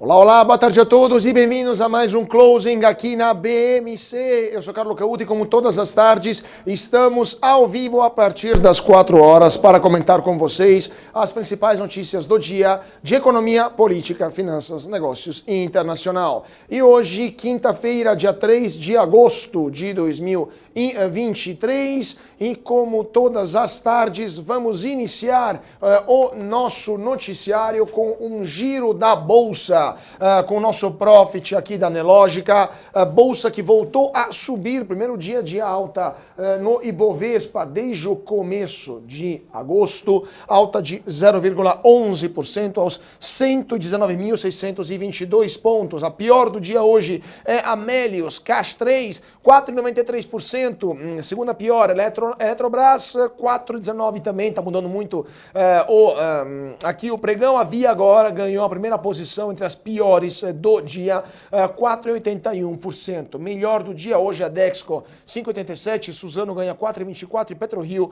Olá, olá, boa tarde a todos e bem-vindos a mais um Closing aqui na BMC. Eu sou Carlo Cauti e como todas as tardes estamos ao vivo a partir das 4 horas para comentar com vocês as principais notícias do dia de economia, política, finanças, negócios e internacional. E hoje, quinta-feira, dia 3 de agosto de 2023, e como todas as tardes, vamos iniciar o nosso noticiário com um giro da Bolsa, com o nosso Profit aqui da Nelogica, Bolsa que voltou a subir, primeiro dia de alta no Ibovespa desde o começo de agosto, alta de 0,11% aos 119.622 pontos. A pior do dia hoje é a Melius, Cash 3, 4,93%, segunda pior, Eletrobras, 4,19 também, está mudando muito aqui o pregão. A Via agora ganhou a primeira posição entre as piores do dia, 4,81%. Melhor do dia hoje a Dexco, 5,87%, Suzano ganha 4,24% e PetroRio,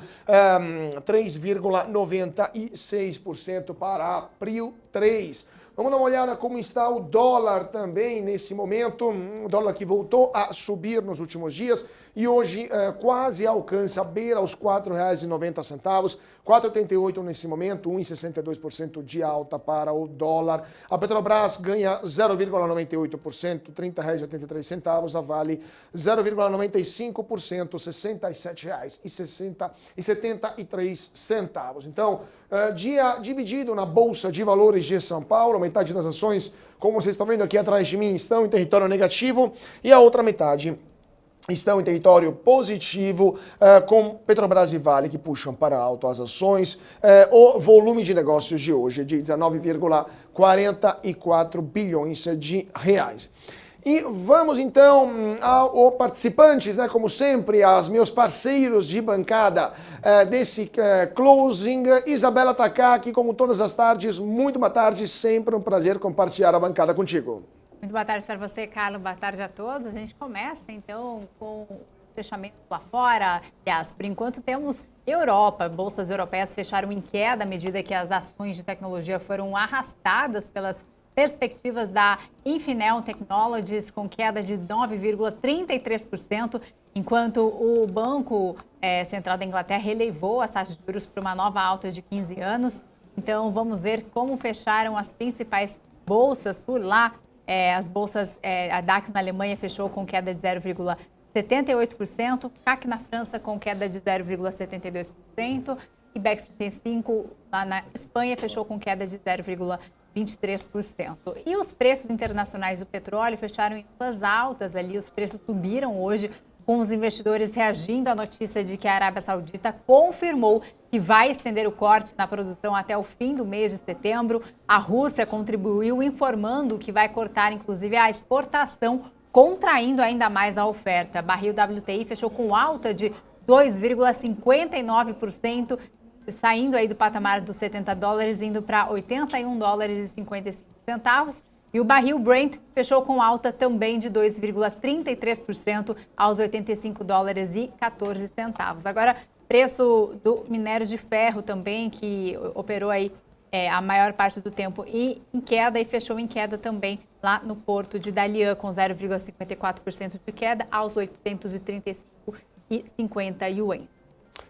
3,96% para Prio 3. Vamos dar uma olhada como está o dólar também nesse momento. O dólar que voltou a subir nos últimos dias e hoje quase alcança, beira os R$ 4,90, 4,88 nesse momento, 1,62% de alta para o dólar. A Petrobras ganha 0,98%, R$ 30,83, a Vale 0,95%, R$ 67,73. Então, dia dividido na Bolsa de Valores de São Paulo, metade das ações, como vocês estão vendo aqui atrás de mim, estão em território negativo e a outra metade estão em território positivo, com Petrobras e Vale que puxam para alto as ações. O volume de negócios de hoje é de 19,44 bilhões de reais. E vamos então aos participantes, né? Como sempre, aos meus parceiros de bancada desse closing. Isabela Takaki, como todas as tardes, muito boa tarde, sempre um prazer compartilhar a bancada contigo. Muito boa tarde para você, Carlos. Boa tarde a todos. A gente começa, então, com os fechamentos lá fora. Aliás, por enquanto temos Europa. Bolsas europeias fecharam em queda à medida que as ações de tecnologia foram arrastadas pelas perspectivas da Infineon Technologies, com queda de 9,33%, enquanto o Banco Central da Inglaterra elevou as taxas de juros para uma nova alta de 15 anos. Então, vamos ver como fecharam as principais bolsas por lá. As bolsas, a DAX na Alemanha fechou com queda de 0,78%, CAC na França com queda de 0,72%, IBEX 35 lá na Espanha fechou com queda de 0,23%. E os preços internacionais do petróleo fecharam em suas altas ali, os preços subiram hoje, com os investidores reagindo à notícia de que a Arábia Saudita confirmou que vai estender o corte na produção até o fim do mês de setembro. A Rússia contribuiu informando que vai cortar, inclusive, a exportação, contraindo ainda mais a oferta. Barril WTI fechou com alta de 2,59%, saindo aí do patamar dos $70, indo para $81,55. E o barril Brent fechou com alta também de 2,33% aos $85,14. Agora, preço do minério de ferro também, que operou aí a maior parte do tempo em queda e fechou em queda também lá no porto de Dalian, com 0,54% de queda aos 835,50 ienes.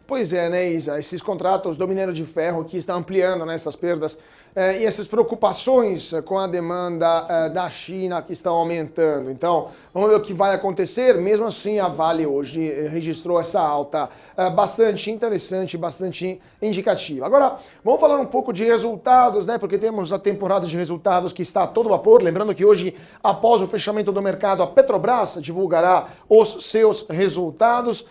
Pois é, né, Isa? Esses contratos do minério de ferro que estão ampliando, né, essas perdas e essas preocupações com a demanda da China que estão aumentando. Então, vamos ver o que vai acontecer. Mesmo assim, a Vale hoje registrou essa alta bastante interessante, bastante indicativa. Agora, vamos falar um pouco de resultados, né? Porque temos a temporada de resultados que está a todo vapor. Lembrando que hoje, após o fechamento do mercado, a Petrobras divulgará os seus resultados.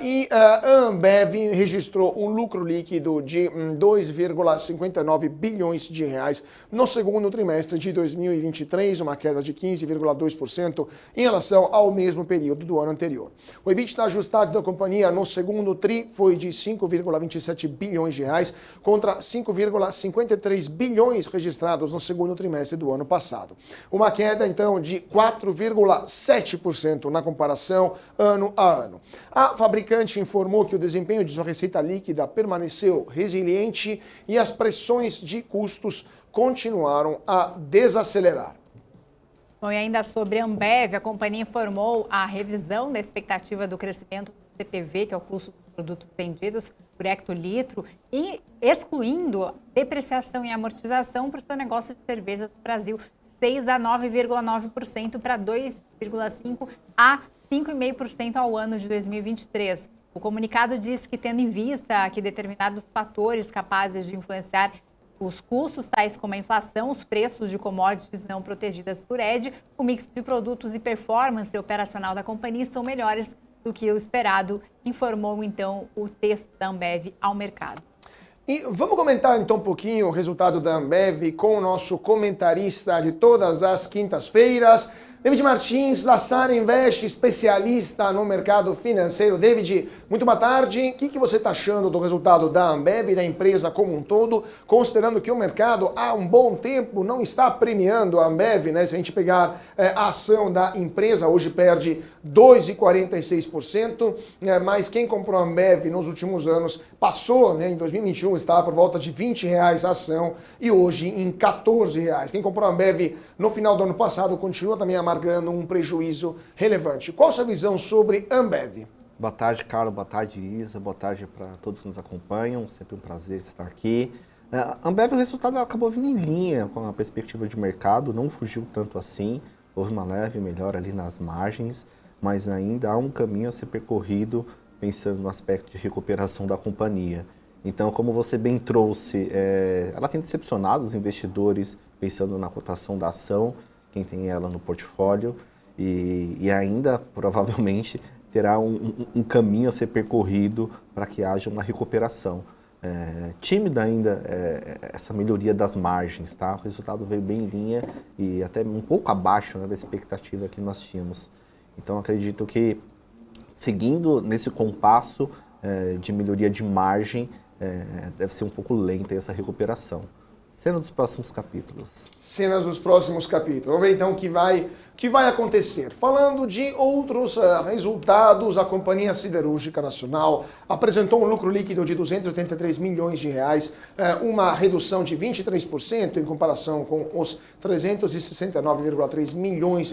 E a Ambev registrou um lucro líquido de 2,59 bilhões de reais no segundo trimestre de 2023, uma queda de 15,2% em relação ao mesmo período do ano anterior. O EBITDA ajustado da companhia no segundo tri foi de 5,27 bilhões de reais contra 5,53 bilhões registrados no segundo trimestre do ano passado. Uma queda, então, de 4,7% na comparação ano a ano. A fabricante informou que o desempenho de sua receita líquida permaneceu resiliente e as pressões de custos continuaram a desacelerar. Bom, e ainda sobre a Ambev, a companhia informou a revisão da expectativa do crescimento do CPV, que é o custo dos produtos vendidos por hectolitro, e excluindo depreciação e amortização para o seu negócio de cerveja do Brasil, de 6 a 9,9% para 2,5% a 5,5% ao ano de 2023. O comunicado diz que, tendo em vista que determinados fatores capazes de influenciar os custos, tais como a inflação, os preços de commodities não protegidas por ED, o mix de produtos e performance operacional da companhia estão melhores do que o esperado, informou então o texto da Ambev ao mercado. E vamos comentar então um pouquinho o resultado da Ambev com o nosso comentarista de todas as quintas-feiras, David Martins, da Sara Invest, especialista no mercado financeiro. David, muito boa tarde. O que você está achando do resultado da Ambev e da empresa como um todo, considerando que o mercado há um bom tempo não está premiando a Ambev, né? Se a gente pegar a ação da empresa, hoje perde 2,46%, mas quem comprou a Ambev nos últimos anos passou, né, em 2021, estava por volta de R$20 a ação e hoje em R$14. Quem comprou a Ambev no final do ano passado continua também amargando um prejuízo relevante. Qual a sua visão sobre Ambev? Boa tarde, Carlos. Boa tarde, Isa. Boa tarde para todos que nos acompanham. Sempre um prazer estar aqui. A Ambev, o resultado acabou vindo em linha com a perspectiva de mercado, não fugiu tanto assim. Houve uma leve melhora ali nas margens, mas ainda há um caminho a ser percorrido pensando no aspecto de recuperação da companhia. Então, como você bem trouxe, ela tem decepcionado os investidores pensando na cotação da ação, quem tem ela no portfólio, e ainda provavelmente terá um caminho a ser percorrido para que haja uma recuperação. Tímida ainda essa melhoria das margens, tá? O resultado veio bem em linha e até um pouco abaixo, né, da expectativa que nós tínhamos. Então, acredito que, seguindo nesse compasso de melhoria de margem, deve ser um pouco lenta essa recuperação. Cena dos próximos capítulos. Cenas dos próximos capítulos. Vamos ver então o que vai acontecer. Falando de outros resultados, a Companhia Siderúrgica Nacional apresentou um lucro líquido de R$283 milhões, uma redução de 23% em comparação com os R$369,3 milhões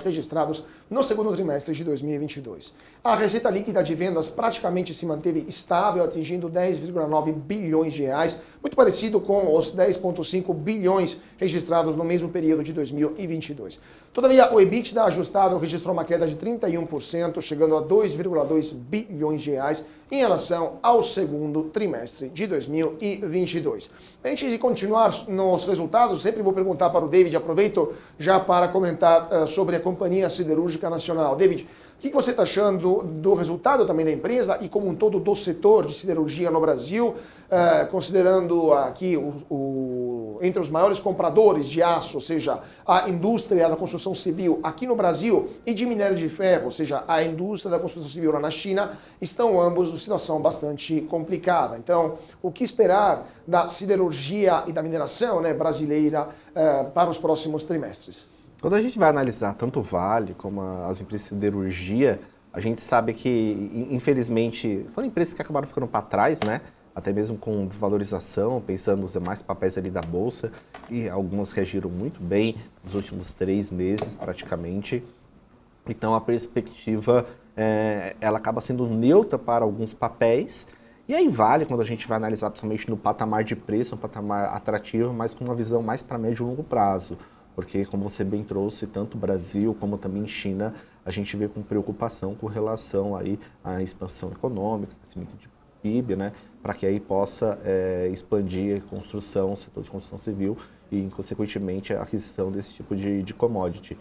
registrados no segundo trimestre de 2022. A receita líquida de vendas praticamente se manteve estável, atingindo R$10,9 bilhões, muito parecido com os R$10,5 bilhões registrados no mesmo período de 2022. Todavia, o EBITDA ajustado registrou uma queda de 31%, chegando a R$2,2 bilhões em relação ao segundo trimestre de 2022. Antes de continuar nos resultados, sempre vou perguntar para o David, aproveito já para comentar sobre a Companhia Siderúrgica Nacional. David, o que você está achando do resultado também da empresa e como um todo do setor de siderurgia no Brasil, considerando aqui entre os maiores compradores de aço, ou seja, a indústria da construção civil aqui no Brasil e de minério de ferro, ou seja, a indústria da construção civil lá na China, estão ambos em situação bastante complicada. Então, o que esperar da siderurgia e da mineração, né, brasileira para os próximos trimestres? Quando a gente vai analisar tanto o Vale como as empresas de siderurgia, a gente sabe que, infelizmente, foram empresas que acabaram ficando para trás, né? Até mesmo com desvalorização, pensando nos demais papéis ali da Bolsa, e algumas reagiram muito bem nos últimos 3 meses, praticamente. Então, a perspectiva, ela acaba sendo neutra para alguns papéis, e aí Vale, quando a gente vai analisar, principalmente no patamar de preço, um patamar atrativo, mas com uma visão mais para médio e longo prazo. Porque, como você bem trouxe, tanto Brasil como também China, a gente vê com preocupação com relação aí à expansão econômica, crescimento de PIB, né, para que aí possa expandir a construção, o setor de construção civil e, consequentemente, a aquisição desse tipo de commodity.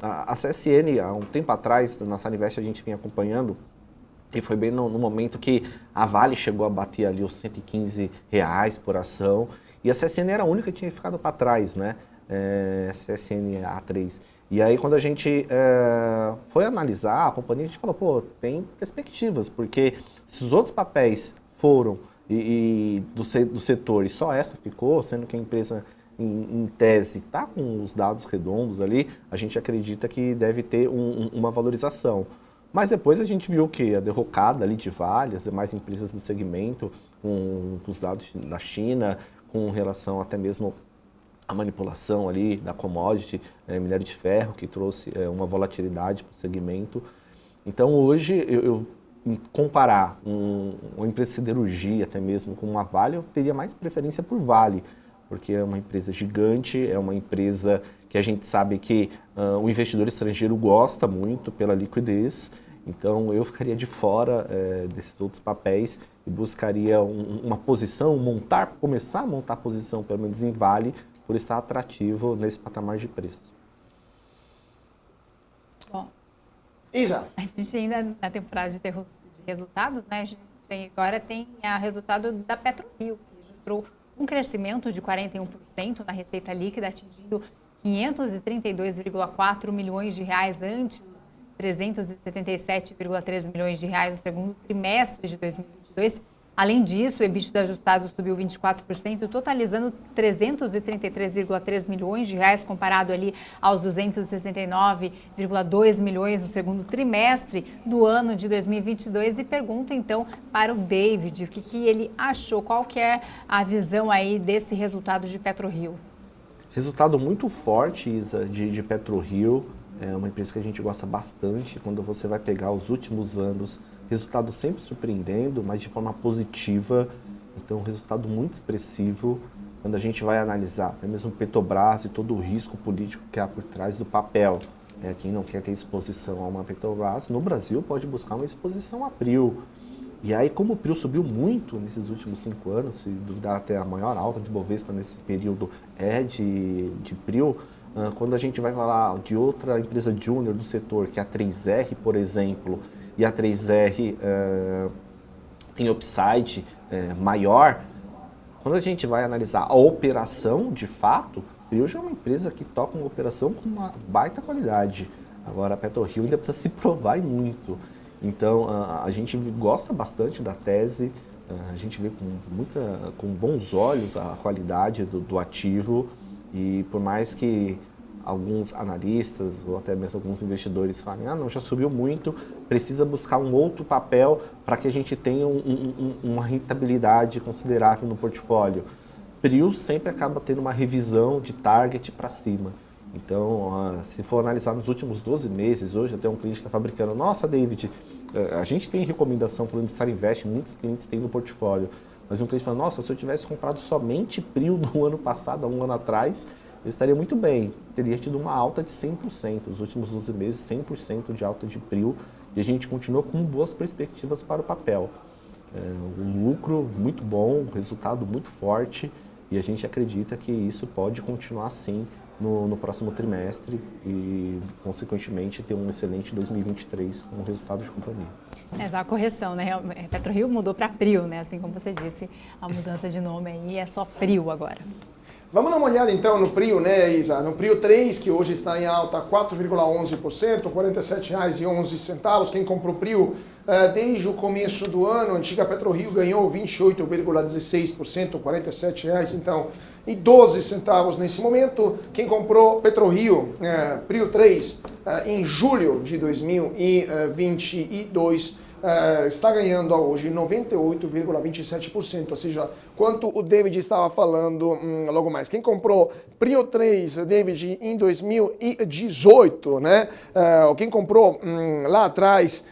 A CSN, há um tempo atrás, na Sara Invest, a gente vinha acompanhando, e foi bem no momento que a Vale chegou a bater ali os R$115 por ação, e a CSN era a única que tinha ficado para trás, né? CSN A3. E aí, quando a gente foi analisar a companhia, a gente falou, pô, tem perspectivas, porque se os outros papéis foram do setor e só essa ficou, sendo que a empresa, em tese, está com os dados redondos ali, a gente acredita que deve ter uma valorização. Mas depois a gente viu que a derrocada ali de Vale, as demais empresas do segmento, com os dados da China, com relação até mesmo a manipulação ali da commodity, minério de ferro, que trouxe uma volatilidade para o segmento. Então hoje, comparar uma empresa de siderurgia até mesmo com uma Vale, eu teria mais preferência por Vale, porque é uma empresa gigante, é uma empresa que a gente sabe que o investidor estrangeiro gosta muito pela liquidez. Então eu ficaria de fora desses outros papéis e buscaria uma posição, começar a montar posição, pelo menos em Vale, por estar atrativo nesse patamar de preço. Bom, Isa. a gente ainda na temporada de resultados, né? A gente agora tem o resultado da PetroRio, que registrou um crescimento de 41% na receita líquida, atingindo 532,4 milhões de reais ante os 377,13 milhões de reais no segundo trimestre de 2022. Além disso, o EBITDA ajustado subiu 24%, totalizando 333,3 milhões de reais, comparado ali aos 269,2 milhões no segundo trimestre do ano de 2022. E pergunto então para o David o que ele achou, qual que é a visão aí desse resultado de PetroRio. Resultado muito forte, Isa, de PetroRio. É uma empresa que a gente gosta bastante. Quando você vai pegar os últimos anos, resultado sempre surpreendendo, mas de forma positiva. Então, um resultado muito expressivo. Quando a gente vai analisar até mesmo Petrobras e todo o risco político que há por trás do papel. Quem não quer ter exposição a uma Petrobras, no Brasil pode buscar uma exposição a PRIO. E aí, como o PRIO subiu muito nesses últimos 5 anos, se duvidar até a maior alta de Bovespa nesse período de PRIO, quando a gente vai falar de outra empresa júnior do setor, que é a 3R, por exemplo, e a 3R tem upside maior, quando a gente vai analisar a operação, de fato, a PRIO já é uma empresa que toca uma operação com uma baita qualidade. Agora, a PetroRio ainda precisa se provar muito. Então, a gente gosta bastante da tese, a gente vê com bons olhos a qualidade do ativo. E por mais que alguns analistas ou até mesmo alguns investidores falem, não, já subiu muito, precisa buscar um outro papel para que a gente tenha uma rentabilidade considerável no portfólio. PRIO sempre acaba tendo uma revisão de target para cima. Então, se for analisar nos últimos 12 meses, hoje até um cliente está fabricando, nossa, David, a gente tem recomendação para o Star Invest, muitos clientes têm no portfólio. Mas um cliente fala, nossa, se eu tivesse comprado somente PRIO no ano passado, há um ano atrás, eu estaria muito bem. Teria tido uma alta de 100%, os últimos 12 meses, 100% de alta de PRIO, e a gente continua com boas perspectivas para o papel. Um lucro muito bom, resultado muito forte, e a gente acredita que isso pode continuar assim no próximo trimestre e, consequentemente, ter um excelente 2023 como resultado de companhia. Essa é uma correção, né? PetroRio mudou para PRIO, né? Assim como você disse, a mudança de nome aí é só PRIO agora. Vamos dar uma olhada então no PRIO, né, Isa? No PRIO 3, que hoje está em alta 4,11%, R$ 47,11. Quem comprou PRIO desde o começo do ano, a antiga PetroRio ganhou 28,16%, R$ 47,00, então, e 12 centavos nesse momento. Quem comprou PetroRio, PRIO 3, em julho de 2022, está ganhando hoje 98,27%, ou seja, quanto o David estava falando logo mais. Quem comprou PRIO 3, David, em 2018, né? Quem comprou lá atrás,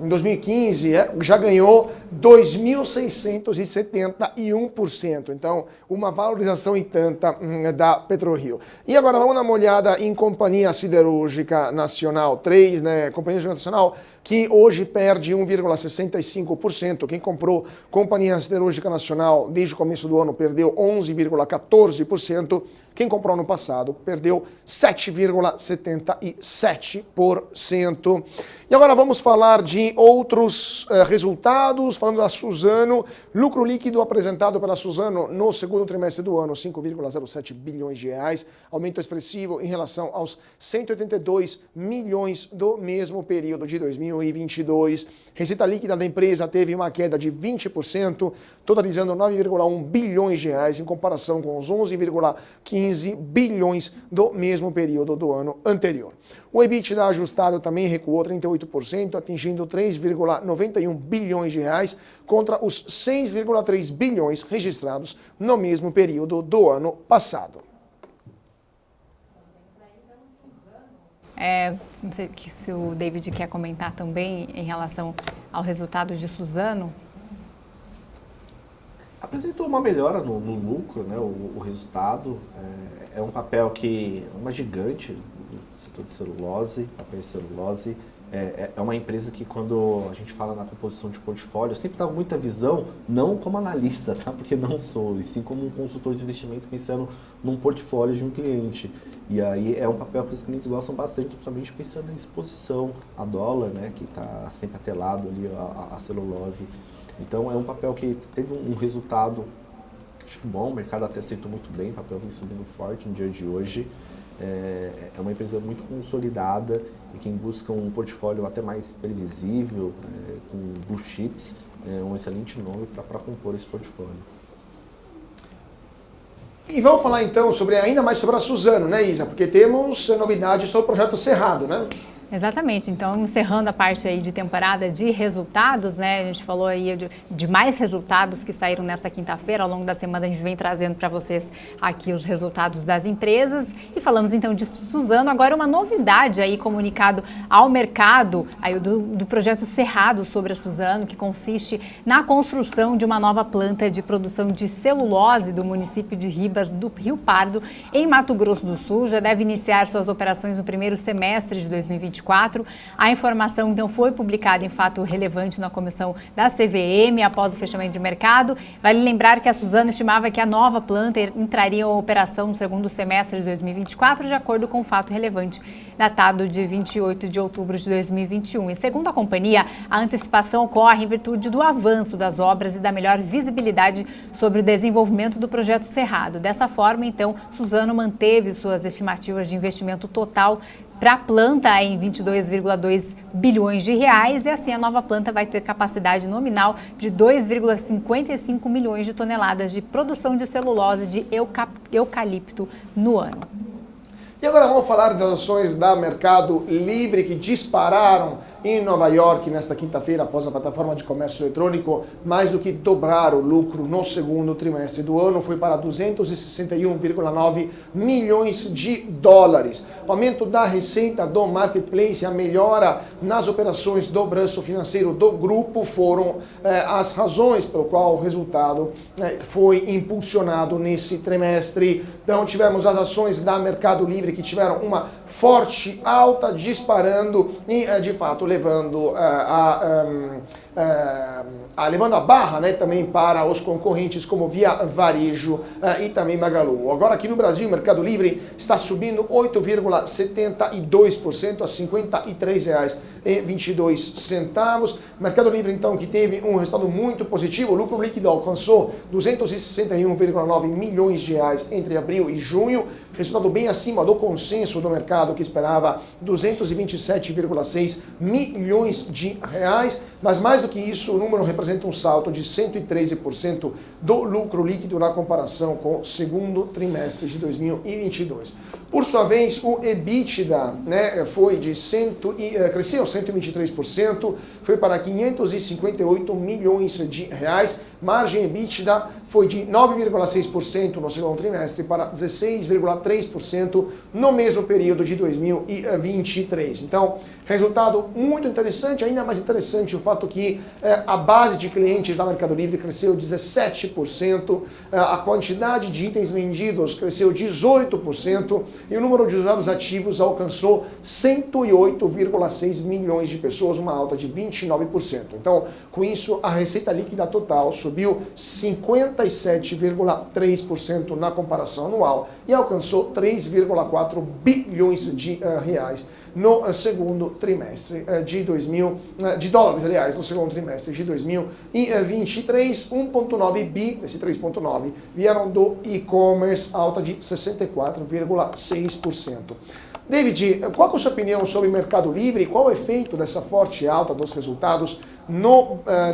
em 2015, já ganhou 2.671%. Então, uma valorização e tanta da PetroRio. E agora vamos dar uma olhada em Companhia Siderúrgica Nacional 3, né? Companhia Siderúrgica Nacional, que hoje perde 1,65%. Quem comprou Companhia Siderúrgica Nacional desde o começo do ano perdeu 11,14%. Quem comprou no passado perdeu 7,77%. E agora vamos falar de outros resultados, falando da Suzano. Lucro líquido apresentado pela Suzano no segundo trimestre do ano, 5,07 bilhões de reais, aumento expressivo em relação aos 182 milhões do mesmo período de 2022. Receita líquida da empresa teve uma queda de 20%, totalizando 9,1 bilhões de reais, em comparação com os 11,5 15 bilhões do mesmo período do ano anterior. O EBITDA ajustado também recuou 38%, atingindo 3,91 bilhões de reais contra os 6,3 bilhões registrados no mesmo período do ano passado. Não sei se o David quer comentar também em relação ao resultado de Suzano. Apresentou uma melhora no lucro, né? O resultado é um papel que é uma gigante do setor de celulose, papel de celulose. É uma empresa que, quando a gente fala na composição de portfólio, eu sempre dá muita visão, não como analista, tá? Porque não sou, e sim como um consultor de investimento pensando num portfólio de um cliente. E aí é um papel que os clientes gostam bastante, principalmente pensando em exposição a dólar, né? Que está sempre atrelado ali a celulose. Então é um papel que teve um resultado, acho que bom, o mercado até aceitou muito bem, o papel vem subindo forte no dia de hoje. É uma empresa muito consolidada e quem busca um portfólio até mais previsível, com blue chips, é um excelente nome para compor esse portfólio. E vamos falar então ainda mais sobre a Suzano, né, Isa? Porque temos novidades sobre o projeto Cerrado, né? Exatamente, então encerrando a parte aí de temporada de resultados, né, a gente falou aí de mais resultados que saíram nessa quinta-feira, ao longo da semana a gente vem trazendo para vocês aqui os resultados das empresas e falamos então de Suzano, agora uma novidade aí comunicado ao mercado aí do projeto Cerrado sobre a Suzano, que consiste na construção de uma nova planta de produção de celulose do município de Ribas do Rio Pardo, em Mato Grosso do Sul, já deve iniciar suas operações no primeiro semestre de 2024. A informação, então, foi publicada em fato relevante na comissão da CVM após o fechamento de mercado. Vale lembrar que a Suzano estimava que a nova planta entraria em operação no segundo semestre de 2024, de acordo com o fato relevante datado de 28 de outubro de 2021. E segundo a companhia, a antecipação ocorre em virtude do avanço das obras e da melhor visibilidade sobre o desenvolvimento do projeto Cerrado. Dessa forma, então, Suzano manteve suas estimativas de investimento total para a planta em 22,2 bilhões de reais e assim a nova planta vai ter capacidade nominal de 2,55 milhões de toneladas de produção de celulose de eucalipto no ano. E agora vamos falar das ações da Mercado Livre que dispararam em Nova York nesta quinta-feira após a plataforma de comércio eletrônico mais do que dobrar o lucro no segundo trimestre do ano, foi para 261,9 milhões de dólares. O aumento da receita do marketplace e a melhora nas operações do braço financeiro do grupo foram as razões pelo qual o resultado foi impulsionado nesse trimestre. Então tivemos as ações da Mercado Livre que tiveram uma forte alta, disparando e, de fato, levando levando a barra, né, também para os concorrentes como Via Varejo e também Magalu. Agora aqui no Brasil, o Mercado Livre está subindo 8,72% a R$ 53,22. Mercado Livre, então, que teve um resultado muito positivo, o lucro líquido alcançou 261,9 milhões de reais entre abril e junho, resultado bem acima do consenso do mercado que esperava 227,6 milhões de reais, mas mais do que isso, o número representa um salto de 113% do lucro líquido na comparação com o segundo trimestre de 2022. Por sua vez, o EBITDA, né, cresceu 123%, foi para 558 milhões de reais. Margem EBITDA foi de 9,6% no segundo trimestre para 16,3% no mesmo período de 2023. Então, resultado muito interessante, ainda mais interessante o fato que a base de clientes da Mercado Livre cresceu 17%, a quantidade de itens vendidos cresceu 18% e o número de usuários ativos alcançou 108,6 milhões de pessoas, uma alta de 29%. Então, com isso, a receita líquida total subiu 57,3% na comparação anual e alcançou 3,4 bilhões de reais no segundo trimestre de dólares, aliás, no segundo trimestre de 2023, 1,9 bi, esse 3,9 vieram do e-commerce, alta de 64,6%. David, qual é a sua opinião sobre o Mercado Livre e qual é o efeito dessa forte alta dos resultados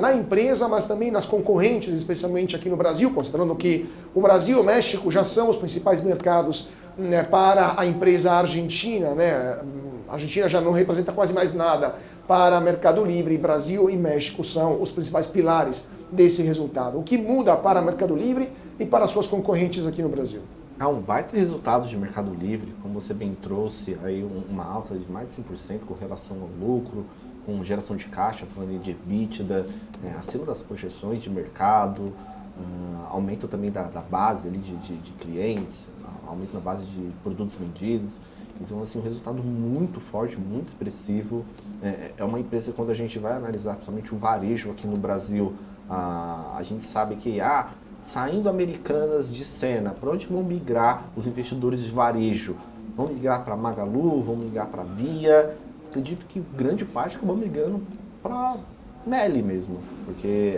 na empresa, mas também nas concorrentes, especialmente aqui no Brasil, considerando que O Brasil e o México já são os principais mercados, né, para a empresa argentina, né? A Argentina já não representa quase mais nada para Mercado Livre. Brasil e México são os principais pilares desse resultado. O que muda para Mercado Livre e para suas concorrentes aqui no Brasil? É um baita resultado de Mercado Livre, como você bem trouxe, aí uma alta de mais de 100% com relação ao lucro, com geração de caixa, falando de EBITDA, acima das projeções de mercado, aumento também da base ali de clientes, aumento na base de produtos vendidos. Então, assim, um resultado muito forte, muito expressivo. É uma empresa que, quando a gente vai analisar, principalmente o varejo aqui no Brasil, a gente sabe que, saindo Americanas de cena, para onde vão migrar os investidores de varejo? Vão migrar para Magalu, vão migrar para Via? Acredito que grande parte acabou migrando para Meli mesmo, porque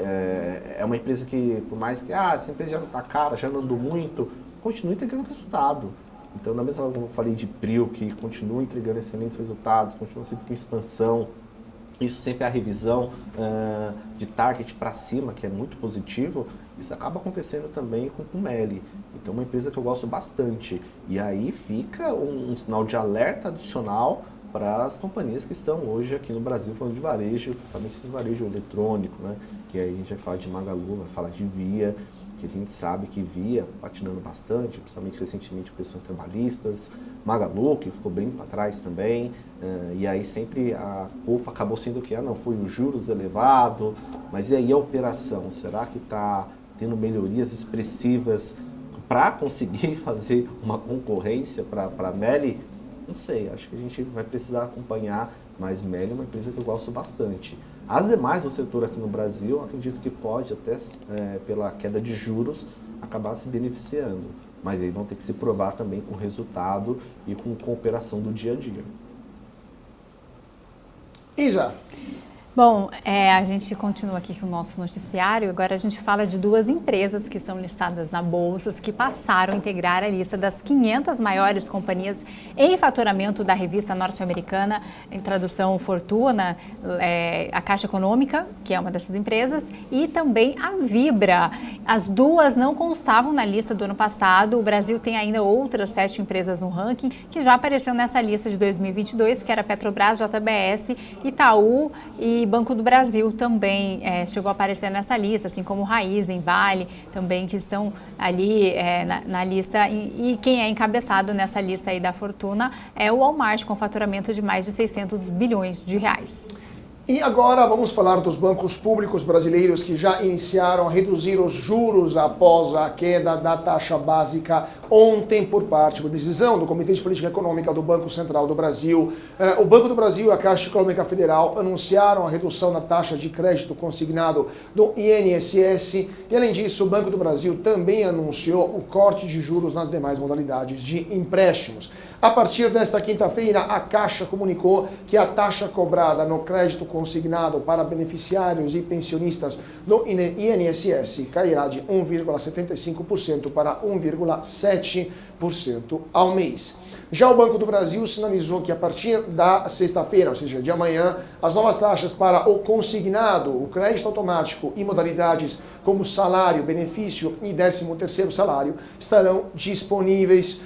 é uma empresa que, por mais que essa empresa já não está cara, já não andou muito, continua entregando resultado. Então, da mesma forma como eu falei de Prio, que continua entregando excelentes resultados, continua sempre com expansão, isso sempre é a revisão de target para cima, que é muito positivo, isso acaba acontecendo também com o Meli. Então, é uma empresa que eu gosto bastante. E aí fica um sinal de alerta adicional para as companhias que estão hoje aqui no Brasil falando de varejo, principalmente esse varejo eletrônico, né? Que aí a gente vai falar de Magalu, vai falar de Via, que a gente sabe que Via patinando bastante, principalmente recentemente com questões trabalhistas, Magalu, que ficou bem para trás também, e aí sempre a culpa acabou sendo que, não, foi os juros elevado, mas e aí a operação, será que está tendo melhorias expressivas para conseguir fazer uma concorrência para a Meli? Não sei, acho que a gente vai precisar acompanhar, mas Meli é uma empresa que eu gosto bastante. As demais do setor aqui no Brasil, acredito que pode até, pela queda de juros, acabar se beneficiando. Mas aí vão ter que se provar também com resultado e com cooperação do dia a dia. Isa. Bom, a gente continua aqui com o nosso noticiário. Agora a gente fala de duas empresas que estão listadas na Bolsa, que passaram a integrar a lista das 500 maiores companhias em faturamento da revista norte-americana, em tradução Fortuna, a Caixa Econômica, que é uma dessas empresas, e também a Vibra. As duas não constavam na lista do ano passado. O Brasil tem ainda outras 7 empresas no ranking que já apareceu nessa lista de 2022, que era Petrobras, JBS, Itaú e Banco do Brasil também chegou a aparecer nessa lista, assim como Raízen, Vale, também que estão ali na lista. E quem é encabeçado nessa lista aí da Fortuna é o Walmart, com faturamento de mais de 600 bilhões de reais. E agora vamos falar dos bancos públicos brasileiros que já iniciaram a reduzir os juros após a queda da taxa básica ontem por parte da decisão do Comitê de Política Econômica do Banco Central do Brasil. O Banco do Brasil e a Caixa Econômica Federal anunciaram a redução da taxa de crédito consignado do INSS e, além disso, o Banco do Brasil também anunciou o corte de juros nas demais modalidades de empréstimos. A partir desta quinta-feira, a Caixa comunicou que a taxa cobrada no crédito consignado para beneficiários e pensionistas do INSS cairá de 1,75% para 1,7% ao mês. Já o Banco do Brasil sinalizou que a partir da sexta-feira, ou seja, de amanhã, as novas taxas para o consignado, o crédito automático e modalidades como salário, benefício e 13º salário estarão disponíveis.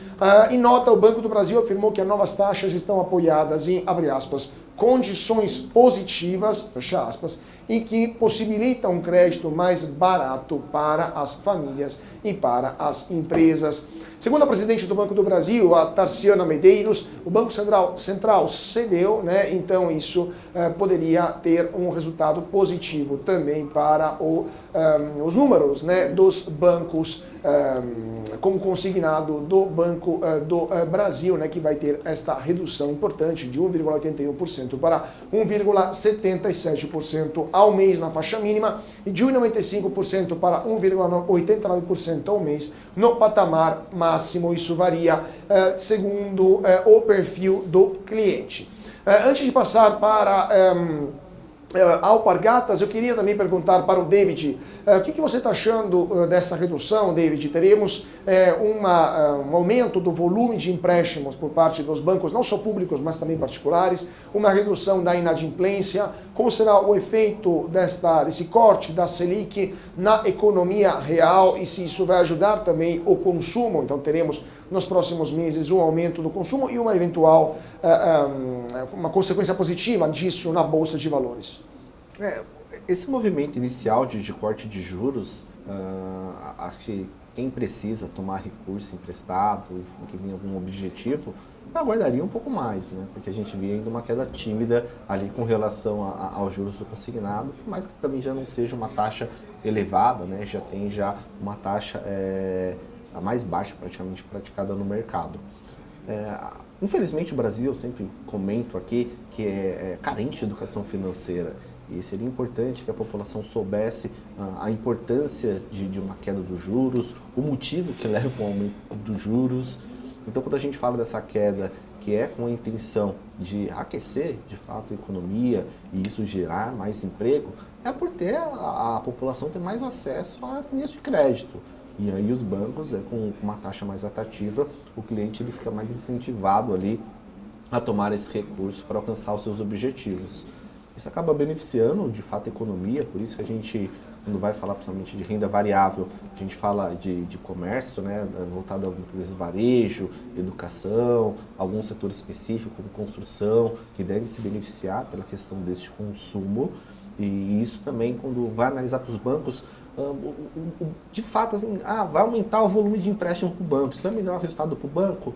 Em nota, o Banco do Brasil afirmou que as novas taxas estão apoiadas em, abre aspas, condições positivas, fecha aspas, e que possibilitam um crédito mais barato para as famílias e para as empresas. Segundo a presidente do Banco do Brasil, a Tarciana Medeiros, o Banco Central cedeu, né? Então isso poderia ter um resultado positivo também para os números, né, dos bancos como consignado do Banco do Brasil, né, que vai ter esta redução importante de 1,81% para 1,77% ao mês na faixa mínima e de 1,95% para 1,89% ao mês no patamar máximo. Isso varia segundo o perfil do cliente. Antes de passar para Alpargatas. Eu queria também perguntar para o David, o que você está achando dessa redução, David? Teremos um aumento do volume de empréstimos por parte dos bancos, não só públicos, mas também particulares, uma redução da inadimplência. Como será o efeito desse corte da Selic na economia real e se isso vai ajudar também o consumo? Então teremos nos próximos meses um aumento do consumo e uma eventual uma consequência positiva disso na Bolsa de Valores. Esse movimento inicial de corte de juros, acho que quem precisa tomar recurso emprestado, enfim, que tem algum objetivo, aguardaria um pouco mais, né? Porque a gente via ainda uma queda tímida ali com relação aos juros do consignado, mas que também já não seja uma taxa elevada, né? Já tem uma taxa a mais baixa praticamente praticada no mercado. Infelizmente o Brasil, eu sempre comento aqui, que é carente de educação financeira e seria importante que a população soubesse a importância de uma queda dos juros, o motivo que leva ao aumento dos juros. Então quando a gente fala dessa queda que é com a intenção de aquecer de fato a economia e isso gerar mais emprego, é por ter a população ter mais acesso às linhas de crédito. E aí os bancos, com uma taxa mais atrativa, o cliente ele fica mais incentivado ali a tomar esse recurso para alcançar os seus objetivos. Isso acaba beneficiando, de fato, a economia, por isso que a gente, quando vai falar principalmente de renda variável, a gente fala de comércio, né, voltado a muitas vezes varejo, educação, algum setor específico, como construção, que deve se beneficiar pela questão deste consumo. E isso também, quando vai analisar para os bancos, de fato, assim, vai aumentar o volume de empréstimo para o banco, isso vai melhorar o resultado para o banco.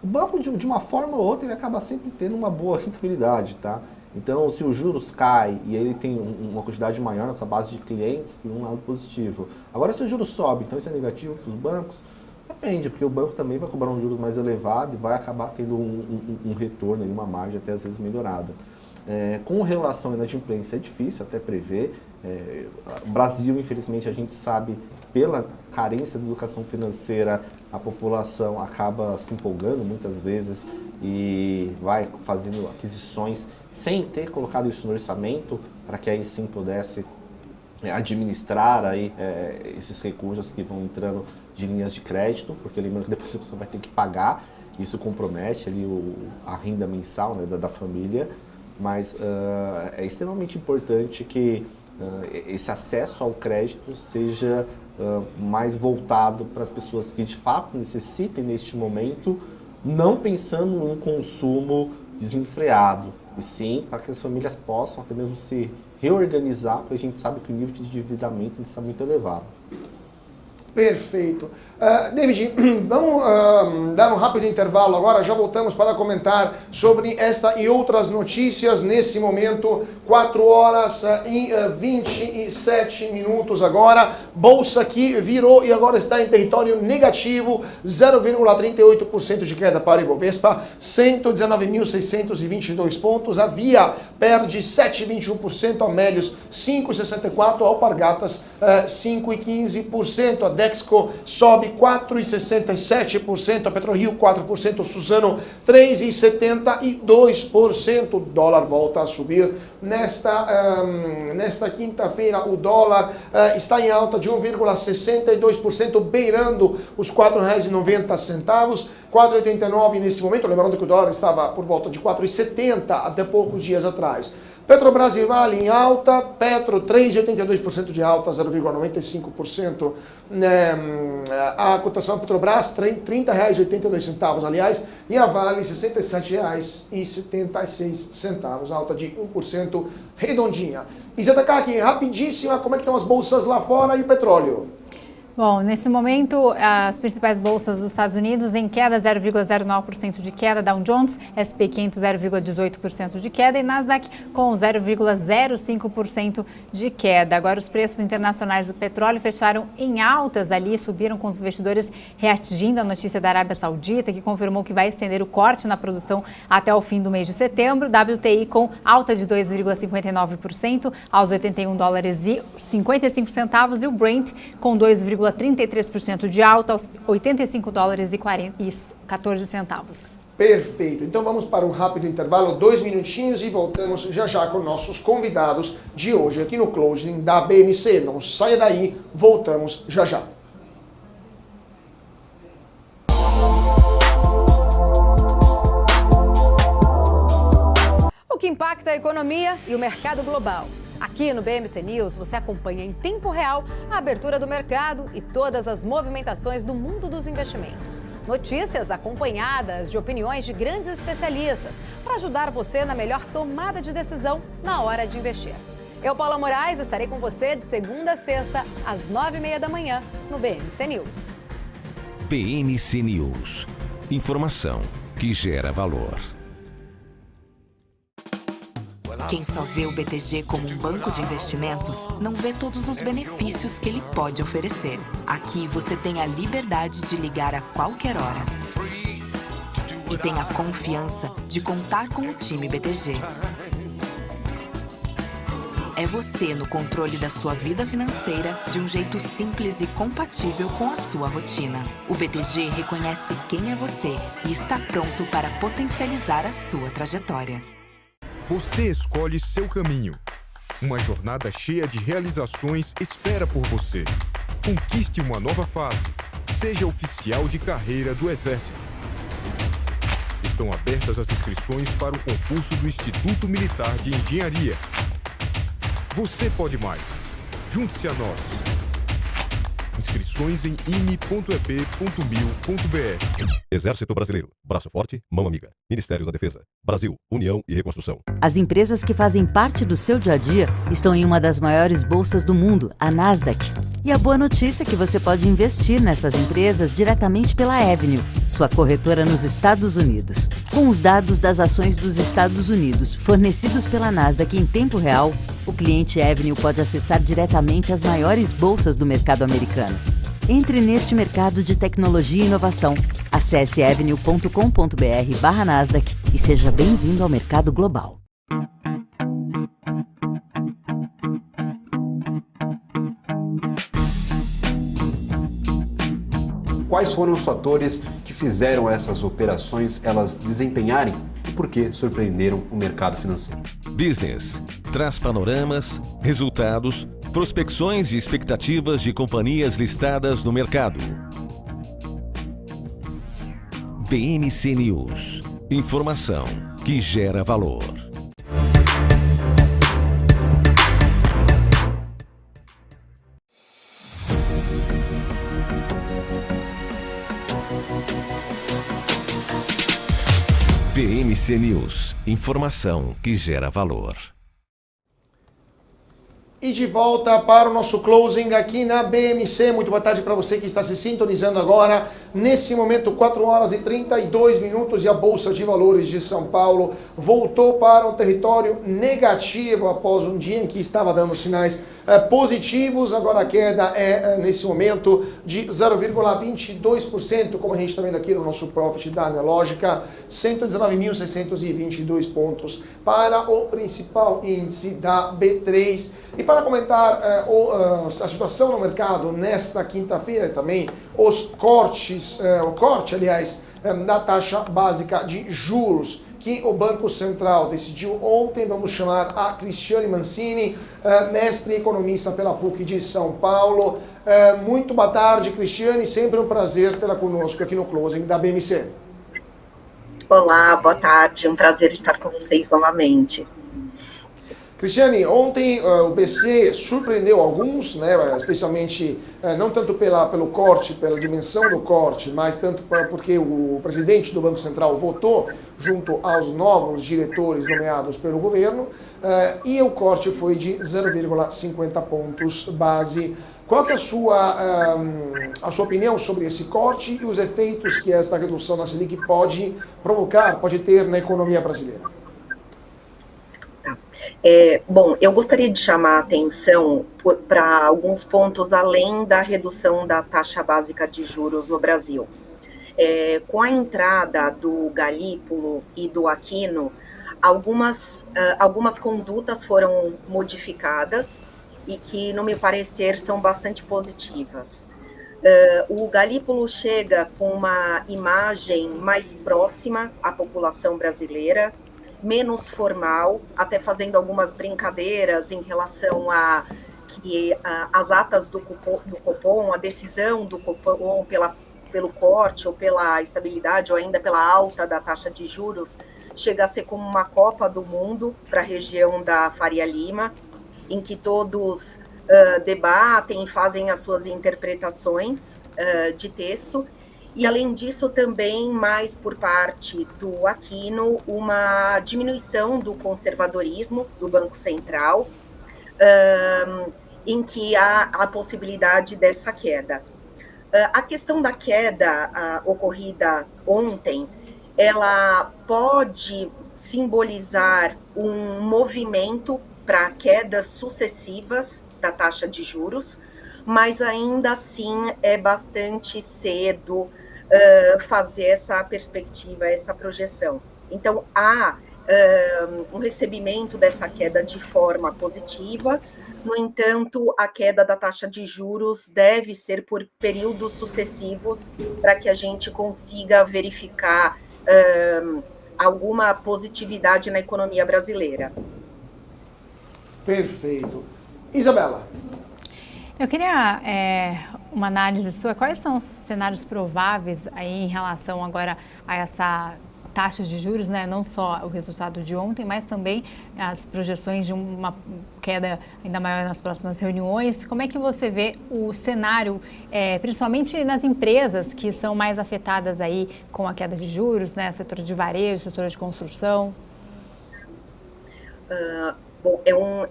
O banco, de uma forma ou outra, ele acaba sempre tendo uma boa rentabilidade, tá? Então, se os juros caem e ele tem uma quantidade maior na sua base de clientes, tem um lado positivo. Agora, se os juros sobem, então isso é negativo para os bancos? Depende, porque o banco também vai cobrar um juros mais elevado e vai acabar tendo um retorno, uma margem até às vezes melhorada. Com relação à inadimplência, é difícil até prever. O Brasil, infelizmente, a gente sabe, pela carência de educação financeira, a população acaba se empolgando muitas vezes e vai fazendo aquisições sem ter colocado isso no orçamento, para que aí sim pudesse administrar aí, esses recursos que vão entrando de linhas de crédito, porque lembrando que depois você vai ter que pagar, isso compromete ali a renda mensal, né, da família. Mas é extremamente importante que esse acesso ao crédito seja mais voltado para as pessoas que de fato necessitem neste momento, não pensando em um consumo desenfreado, e sim para que as famílias possam até mesmo se reorganizar, porque a gente sabe que o nível de endividamento está muito elevado. Perfeito. David, vamos dar um rápido intervalo agora, já voltamos para comentar sobre essa e outras notícias nesse momento, 4 horas e 27 minutos agora, Bolsa que virou e agora está em território negativo, 0,38% de queda para o Ibovespa, 119.622 pontos, a Via perde 7,21%, Amélios 5,64%, Alpargatas 5,15%, a Dexco sobe 4,67%, a PetroRio 4%, Suzano 3,72%, o dólar volta a subir. Nesta quinta-feira o dólar está em alta de 1,62%, beirando os R$ 4,90, 4,89 nesse momento, lembrando que o dólar estava por volta de 4,70 até poucos dias atrás. Petrobras e Vale em alta, Petro 3,82% de alta, 0,95%. A cotação da Petrobras R$ 30,82, aliás, e a Vale R$ 67,76, alta de 1% redondinha. Iseta Kaki, rapidíssima, como é que estão as bolsas lá fora e o petróleo? Bom, nesse momento, as principais bolsas dos Estados Unidos em queda, 0,09% de queda, Dow Jones, S&P 500, 0,18% de queda e Nasdaq com 0,05% de queda. Agora, os preços internacionais do petróleo fecharam em altas ali, subiram com os investidores reagindo à notícia da Arábia Saudita, que confirmou que vai estender o corte na produção até o fim do mês de setembro. WTI com alta de 2,59% aos $81,55 e o Brent com 2,33% de alta aos $85,14. Perfeito. Então vamos para um rápido intervalo, 2 minutinhos, e voltamos já já com nossos convidados de hoje aqui no Closing da BMC. Não saia daí, voltamos já já. O que impacta a economia e o mercado global. Aqui no BMC News você acompanha em tempo real a abertura do mercado e todas as movimentações do mundo dos investimentos. Notícias acompanhadas de opiniões de grandes especialistas para ajudar você na melhor tomada de decisão na hora de investir. Eu, Paula Moraes, estarei com você de segunda a sexta, às 9h30 da manhã, no BMC News. BMC News. Informação que gera valor. Quem só vê o BTG como um banco de investimentos, não vê todos os benefícios que ele pode oferecer. Aqui você tem a liberdade de ligar a qualquer hora. E tem a confiança de contar com o time BTG. É você no controle da sua vida financeira de um jeito simples e compatível com a sua rotina. O BTG reconhece quem é você e está pronto para potencializar a sua trajetória. Você escolhe seu caminho. Uma jornada cheia de realizações espera por você. Conquiste uma nova fase. Seja oficial de carreira do Exército. Estão abertas as inscrições para o concurso do Instituto Militar de Engenharia. Você pode mais. Junte-se a nós. Inscrições em ime.ep.mil.br. Exército Brasileiro. Braço forte, mão amiga. Ministério da Defesa. Brasil, União e Reconstrução. As empresas que fazem parte do seu dia a dia estão em uma das maiores bolsas do mundo, a Nasdaq. E a boa notícia é que você pode investir nessas empresas diretamente pela Avenue, sua corretora nos Estados Unidos. Com os dados das ações dos Estados Unidos fornecidos pela Nasdaq em tempo real, o cliente Avenue pode acessar diretamente as maiores bolsas do mercado americano. Entre neste mercado de tecnologia e inovação. Acesse avenue.com.br/Nasdaq e seja bem-vindo ao mercado global. Quais foram os fatores que fizeram essas operações elas desempenharem e por que surpreenderam o mercado financeiro? Business traz panoramas, resultados, prospecções e expectativas de companhias listadas no mercado. BMC News. Informação que gera valor. BMC News. Informação que gera valor. E de volta para o nosso closing aqui na BMC. Muito boa tarde para você que está se sintonizando agora. Nesse momento, 4h32 e a Bolsa de Valores de São Paulo voltou para o território negativo após um dia em que estava dando sinais positivos. Agora a queda é, nesse momento, de 0,22%, como a gente está vendo aqui no nosso Profit da Analógica, 119.622 pontos para o principal índice da B3. E para comentar a situação no mercado nesta quinta-feira e também o corte, da taxa básica de juros que o Banco Central decidiu ontem, vamos chamar a Cristiane Mancini, mestre economista pela PUC de São Paulo. Muito boa tarde, Cristiane, sempre um prazer tê-la conosco aqui no Closing da BMC. Olá, boa tarde, um prazer estar com vocês novamente. Cristiane, ontem o BC surpreendeu alguns, né, especialmente não tanto pelo corte, pela dimensão do corte, mas tanto porque o presidente do Banco Central votou junto aos novos diretores nomeados pelo governo, e o corte foi de 0,50 pontos base. Qual que é a sua opinião sobre esse corte e os efeitos que esta redução na Selic pode provocar, pode ter na economia brasileira? Bom, eu gostaria de chamar a atenção para alguns pontos além da redução da taxa básica de juros no Brasil. Com a entrada do Galípolo e do Aquino, algumas condutas foram modificadas e que, no meu parecer, são bastante positivas. O Galípolo chega com uma imagem mais próxima à população brasileira, menos formal, até fazendo algumas brincadeiras em relação a que as atas do Copom, a decisão do Copom pelo corte ou pela estabilidade ou ainda pela alta da taxa de juros chega a ser como uma Copa do Mundo para a região da Faria Lima, em que todos debatem e fazem as suas interpretações de texto. E, além disso, também, mais por parte do Aquino, uma diminuição do conservadorismo do Banco Central, em que há a possibilidade dessa queda. A questão da queda ocorrida ontem, ela pode simbolizar um movimento para quedas sucessivas da taxa de juros, mas ainda assim é bastante cedo fazer essa perspectiva, essa projeção. Então, há um recebimento dessa queda de forma positiva. No entanto, a queda da taxa de juros deve ser por períodos sucessivos para que a gente consiga verificar alguma positividade na economia brasileira. Perfeito. Isabela. Eu queria uma análise sua. Quais são os cenários prováveis aí em relação agora a essa taxa de juros, né? Não só o resultado de ontem, mas também as projeções de uma queda ainda maior nas próximas reuniões. Como é que você vê o cenário, principalmente nas empresas que são mais afetadas aí com a queda de juros, né? Setor de varejo, setor de construção? Bom,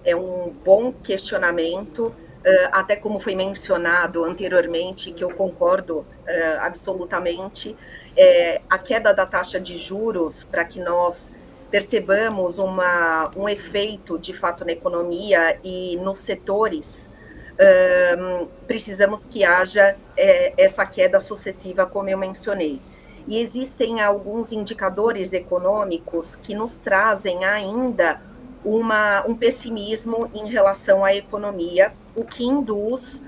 é um bom questionamento, até como foi mencionado anteriormente, que eu concordo absolutamente. A queda da taxa de juros, para que nós percebamos um efeito de fato na economia e nos setores, precisamos que haja essa queda sucessiva, como eu mencionei. E existem alguns indicadores econômicos que nos trazem ainda um pessimismo em relação à economia, o que induz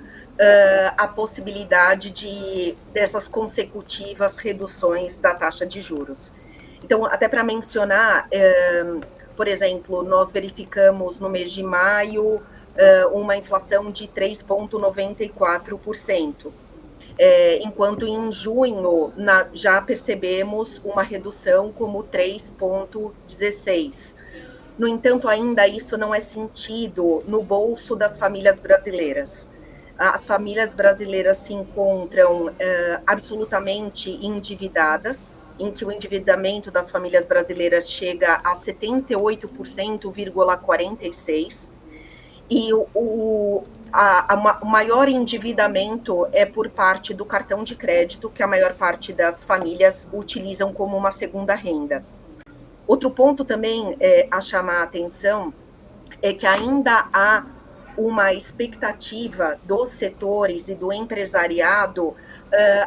a possibilidade dessas consecutivas reduções da taxa de juros. Então, até para mencionar, por exemplo, nós verificamos no mês de maio uma inflação de 3,94%, enquanto em junho já percebemos uma redução como 3,16%. No entanto, ainda isso não é sentido no bolso das famílias brasileiras. As famílias brasileiras se encontram absolutamente endividadas, em que o endividamento das famílias brasileiras chega a 78,46%, e o maior endividamento é por parte do cartão de crédito, que a maior parte das famílias utilizam como uma segunda renda. Outro ponto também a chamar a atenção é que ainda há uma expectativa dos setores e do empresariado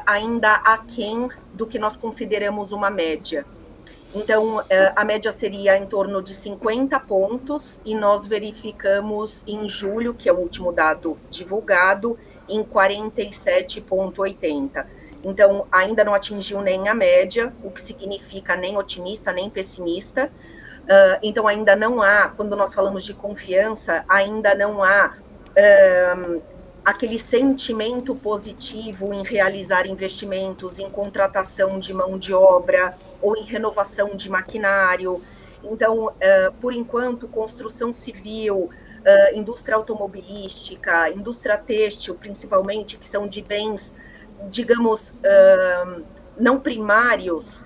ainda aquém do que nós consideramos uma média. Então, a média seria em torno de 50 pontos e nós verificamos em julho, que é o último dado divulgado, em 47,80. Então, ainda não atingiu nem a média, o que significa nem otimista, nem pessimista. Então, ainda não há, quando nós falamos de confiança, ainda não há aquele sentimento positivo em realizar investimentos, em contratação de mão de obra ou em renovação de maquinário. Então, por enquanto, construção civil, indústria automobilística, indústria têxtil, principalmente, que são de bens, digamos, não primários,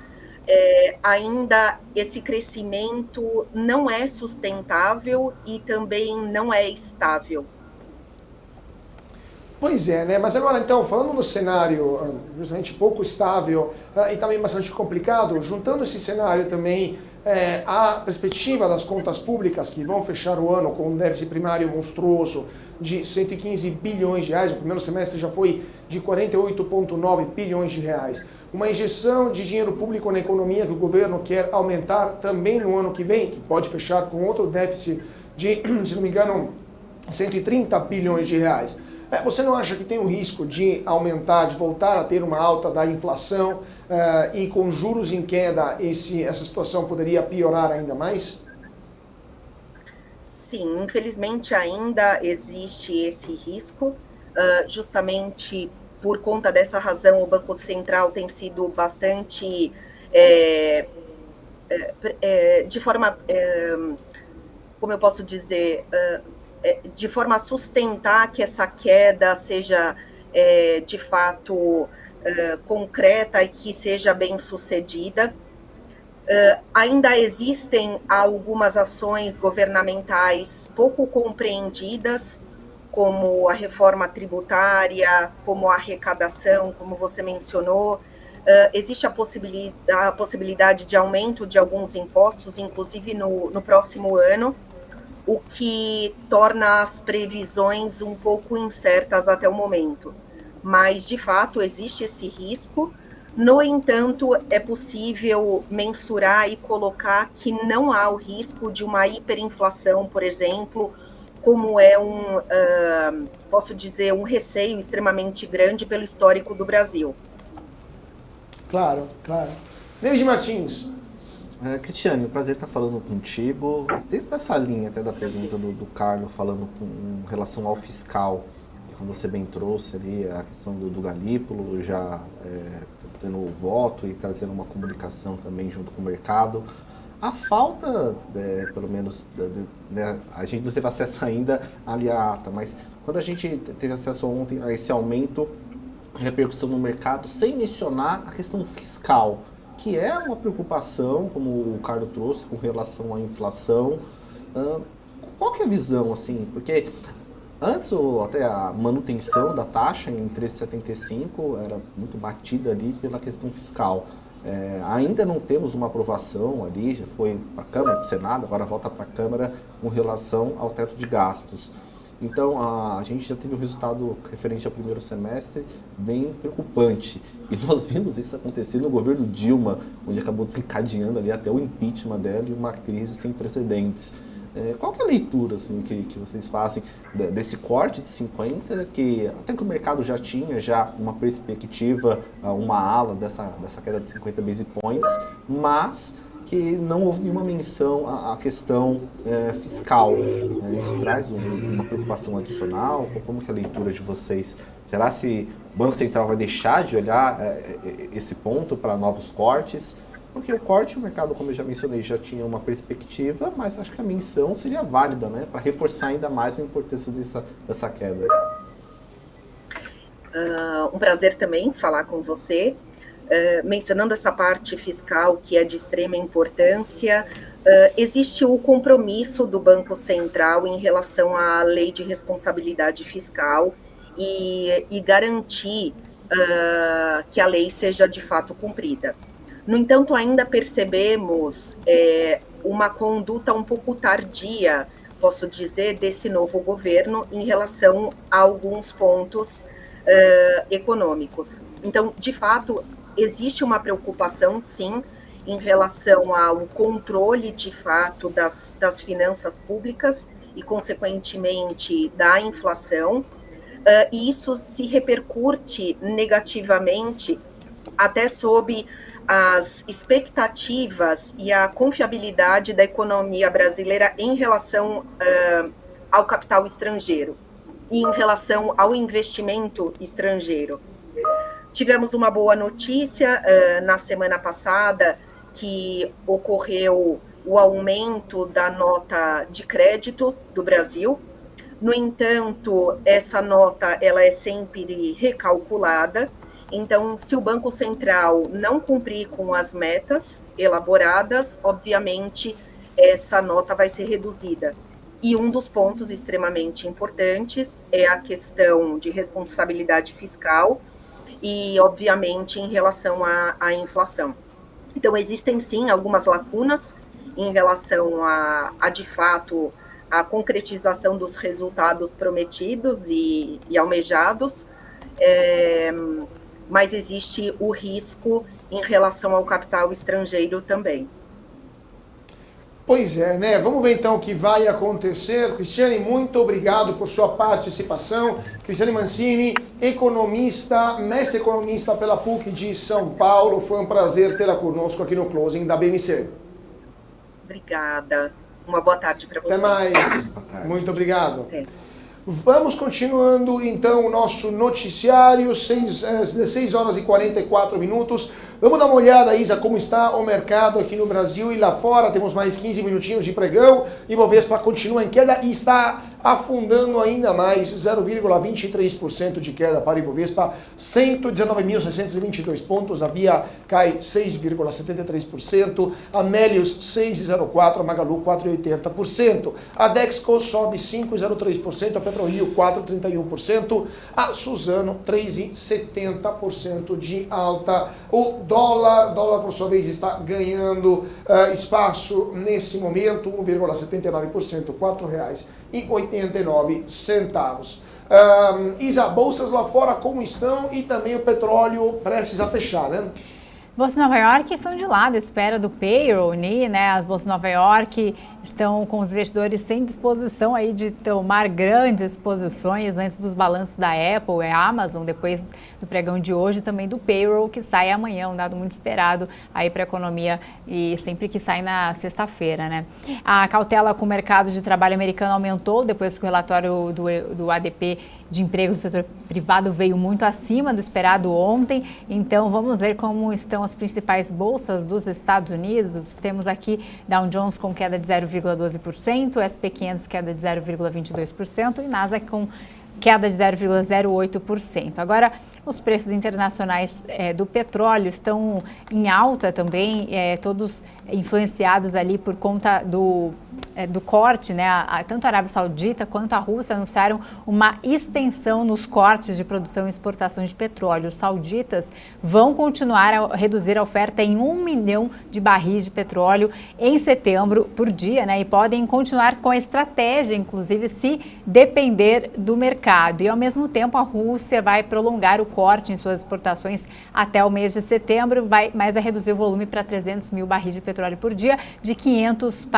ainda esse crescimento não é sustentável e também não é estável. Pois é, né? Mas agora, então, falando no cenário justamente pouco estável e também bastante complicado, juntando esse cenário também a perspectiva das contas públicas que vão fechar o ano com um déficit primário monstruoso de 115 bilhões de reais, o primeiro semestre já foi de 48,9 bilhões de reais. Uma injeção de dinheiro público na economia que o governo quer aumentar também no ano que vem, que pode fechar com outro déficit de, se não me engano, 130 bilhões de reais. Você não acha que tem o risco de aumentar, de voltar a ter uma alta da inflação e com juros em queda essa situação poderia piorar ainda mais? Sim, infelizmente ainda existe esse risco, justamente por conta dessa razão o Banco Central tem sido bastante, de forma, como eu posso dizer, de forma a sustentar que essa queda seja de fato concreta e que seja bem sucedida. Ainda existem algumas ações governamentais pouco compreendidas, como a reforma tributária, como a arrecadação, como você mencionou. Existe a possibilidade de aumento de alguns impostos, inclusive no próximo ano, o que torna as previsões um pouco incertas até o momento. Mas, de fato, existe esse risco. No entanto, é possível mensurar e colocar que não há o risco de uma hiperinflação, por exemplo, como é posso dizer, um receio extremamente grande pelo histórico do Brasil. Claro, claro. David Martins. Cristiane, prazer estar falando contigo. Desde essa linha até da pergunta do Carlos, falando com relação ao fiscal, e como você bem trouxe ali, a questão do Galípolo, já tendo o voto e trazendo uma comunicação também junto com o mercado. A falta, pelo menos, a gente não teve acesso ainda ali à ata, mas quando a gente teve acesso ontem a esse aumento, repercussão no mercado, sem mencionar a questão fiscal, que é uma preocupação, como o Carlos trouxe, com relação à inflação. Qual que é a visão, assim? Porque antes, até a manutenção da taxa em 13,75 era muito batida ali pela questão fiscal. Ainda não temos uma aprovação ali, já foi para a Câmara, para o Senado, agora volta para a Câmara com relação ao teto de gastos. Então, a gente já teve um resultado referente ao primeiro semestre bem preocupante. E nós vimos isso acontecer no governo Dilma, onde acabou desencadeando ali até o impeachment dela e uma crise sem precedentes. Qual que é a leitura assim, que vocês fazem desse corte de 50, que até que o mercado já tinha uma perspectiva, uma ala dessa queda de 50 base points, mas que não houve nenhuma menção à questão fiscal. Isso traz uma preocupação adicional? Como que é a leitura de vocês? Será se o Banco Central vai deixar de olhar esse ponto para novos cortes? Porque o corte, o mercado, como eu já mencionei, já tinha uma perspectiva, mas acho que a menção seria válida, né, para reforçar ainda mais a importância dessa queda. Um prazer também falar com você. Mencionando essa parte fiscal que é de extrema importância, existe o compromisso do Banco Central em relação à lei de responsabilidade fiscal e garantir que a lei seja de fato cumprida. No entanto, ainda percebemos uma conduta um pouco tardia, posso dizer, desse novo governo em relação a alguns pontos econômicos. Então, de fato, existe uma preocupação, sim, em relação ao controle, de fato, das finanças públicas e, consequentemente, da inflação. E isso se repercute negativamente até sob as expectativas e a confiabilidade da economia brasileira em relação ao capital estrangeiro e em relação ao investimento estrangeiro. Tivemos uma boa notícia na semana passada, que ocorreu o aumento da nota de crédito do Brasil. No entanto, essa nota ela é sempre recalculada. Então, se o Banco Central não cumprir com as metas elaboradas, obviamente, essa nota vai ser reduzida. E um dos pontos extremamente importantes é a questão de responsabilidade fiscal e, obviamente, em relação à inflação. Então, existem, sim, algumas lacunas em relação de fato, a concretização dos resultados prometidos e almejados, mas existe o risco em relação ao capital estrangeiro também. Pois é, né? Vamos ver então o que vai acontecer. Cristiane, muito obrigado por sua participação. Cristiane Mancini, economista, mestre economista pela PUC de São Paulo. Foi um prazer tê-la conosco aqui no Closing da BMC. Obrigada. Uma boa tarde para vocês. Até mais. Boa tarde. Muito obrigado. Até. Vamos continuando então o nosso noticiário, 16 horas e 44 minutos. Vamos dar uma olhada, Isa, como está o mercado aqui no Brasil e lá fora. Temos mais 15 minutinhos de pregão. Ibovespa continua em queda e está afundando ainda mais, 0,23% de queda para o Ibovespa, 119.622 pontos. A Via cai 6,73%, a Melius 6,04%, a Magalu 4,80%, a Dexco sobe 5,03%, a PetroRio 4,31%, a Suzano 3,70% de alta. O dólar por sua vez está ganhando espaço nesse momento, 1,79%, R$4,89. Isa, bolsas lá fora como estão e também o petróleo prestes a fechar, né? Bolsas de Nova York estão de lado, espera do payroll, né? As bolsas de Nova York estão com os investidores sem disposição aí de tomar grandes posições antes dos balanços da Apple e Amazon, depois do pregão de hoje, também do payroll que sai amanhã, um dado muito esperado aí para a economia e sempre que sai na sexta-feira, né? A cautela com o mercado de trabalho americano aumentou depois que o relatório do ADP de empregos do setor privado veio muito acima do esperado ontem. Então vamos ver como estão as principais bolsas dos Estados Unidos. Temos aqui Dow Jones com queda de 0,12%, S&P 500 queda de 0,22% e Nasdaq com queda de 0,08%. Agora, os preços internacionais do petróleo estão em alta também, todos influenciados ali por conta do corte, né? Tanto a Arábia Saudita quanto a Rússia anunciaram uma extensão nos cortes de produção e exportação de petróleo. Os sauditas vão continuar a reduzir a oferta em 1 milhão de barris de petróleo em setembro por dia, né? E podem continuar com a estratégia, inclusive, se depender do mercado. E, ao mesmo tempo, a Rússia vai prolongar o corte em suas exportações até o mês de setembro, mas vai reduzir o volume para 300 mil barris de petróleo por dia, de 500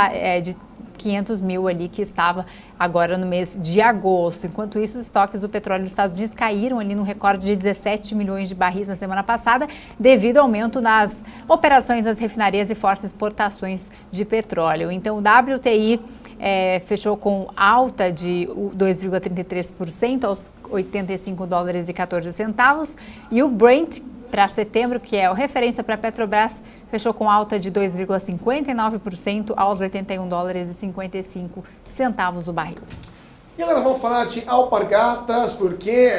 mil ali que estava agora no mês de agosto. Enquanto isso, os estoques do petróleo dos Estados Unidos caíram ali no recorde de 17 milhões de barris na semana passada, devido ao aumento nas operações das refinarias e fortes exportações de petróleo. Então, o WTI fechou com alta de 2,33% aos 85 dólares e 14 centavos e o Brent para setembro, que é a referência para a Petrobras, fechou com alta de 2,59% aos 81 dólares e 55 centavos o barril. E agora vamos falar de Alpargatas, porque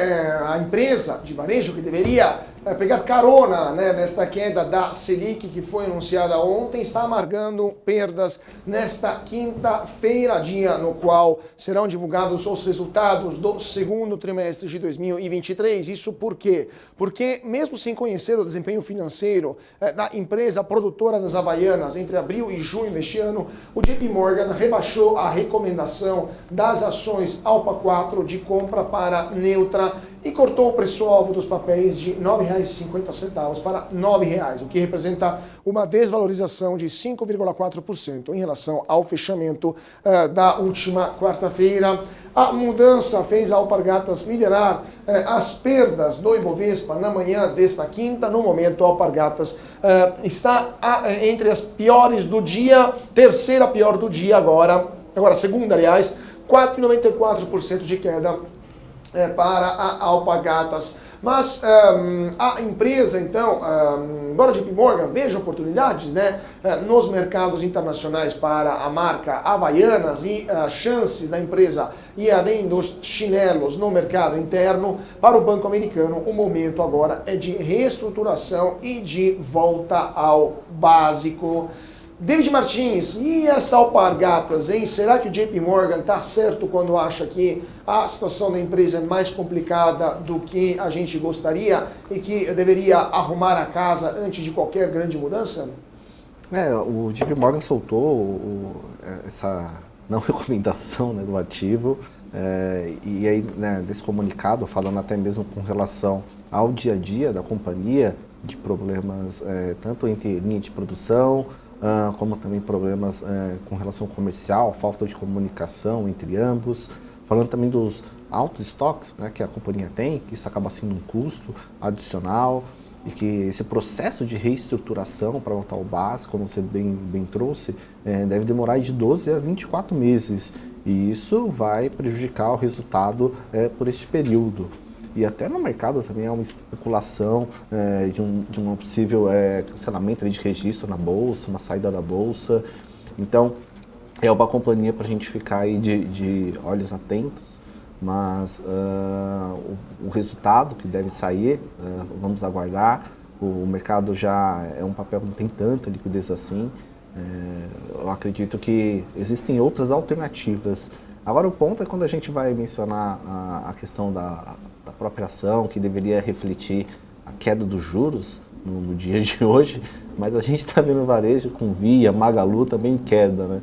a empresa de varejo que deveria pegar carona, né, nesta queda da Selic que foi anunciada ontem, está amargando perdas nesta quinta-feira, dia no qual serão divulgados os resultados do segundo trimestre de 2023. Isso por quê? Porque mesmo sem conhecer o desempenho financeiro da empresa produtora das Havaianas entre abril e junho deste ano, o JP Morgan rebaixou a recomendação das ações Alpa 4 de compra para neutra e cortou o preço-alvo dos papéis de R$ 9,50 para R$ 9,00, o que representa uma desvalorização de 5,4% em relação ao fechamento da última quarta-feira. A mudança fez a Alpargatas liderar as perdas do Ibovespa na manhã desta quinta. No momento, a Alpargatas está entre as piores do dia, terceira pior do dia agora segunda, aliás, 4,94% de queda para a Alpargatas. Mas a empresa, então, agora JP Morgan, veja oportunidades, né, nos mercados internacionais para a marca Havaianas e chances da empresa ir além dos chinelos no mercado interno. Para o Banco Americano, o momento agora é de reestruturação e de volta ao básico. David Martins, e essa Alpargatas, hein? Será que o JP Morgan está certo quando acha que a situação da empresa é mais complicada do que a gente gostaria e que deveria arrumar a casa antes de qualquer grande mudança? O JP Morgan soltou essa não recomendação, né, do ativo, e aí, né, desse comunicado, falando até mesmo com relação ao dia a dia da companhia, de problemas tanto entre linha de produção, como também problemas com relação comercial, falta de comunicação entre ambos, falando também dos altos estoques, né, que a companhia tem, que isso acaba sendo um custo adicional, e que esse processo de reestruturação para voltar ao básico, como você bem trouxe, deve demorar de 12 a 24 meses, e isso vai prejudicar o resultado por este período. E até no mercado também há uma especulação de um possível cancelamento de registro na Bolsa, uma saída da Bolsa. Então, é uma companhia para a gente ficar aí de olhos atentos, mas o resultado que deve sair, vamos aguardar. O mercado já é um papel que não tem tanta liquidez assim. Eu acredito que existem outras alternativas. Agora, o ponto é quando a gente vai mencionar a questão da própria ação, que deveria refletir a queda dos juros no dia de hoje, mas a gente está vendo o varejo com Via, Magalu também em queda, né?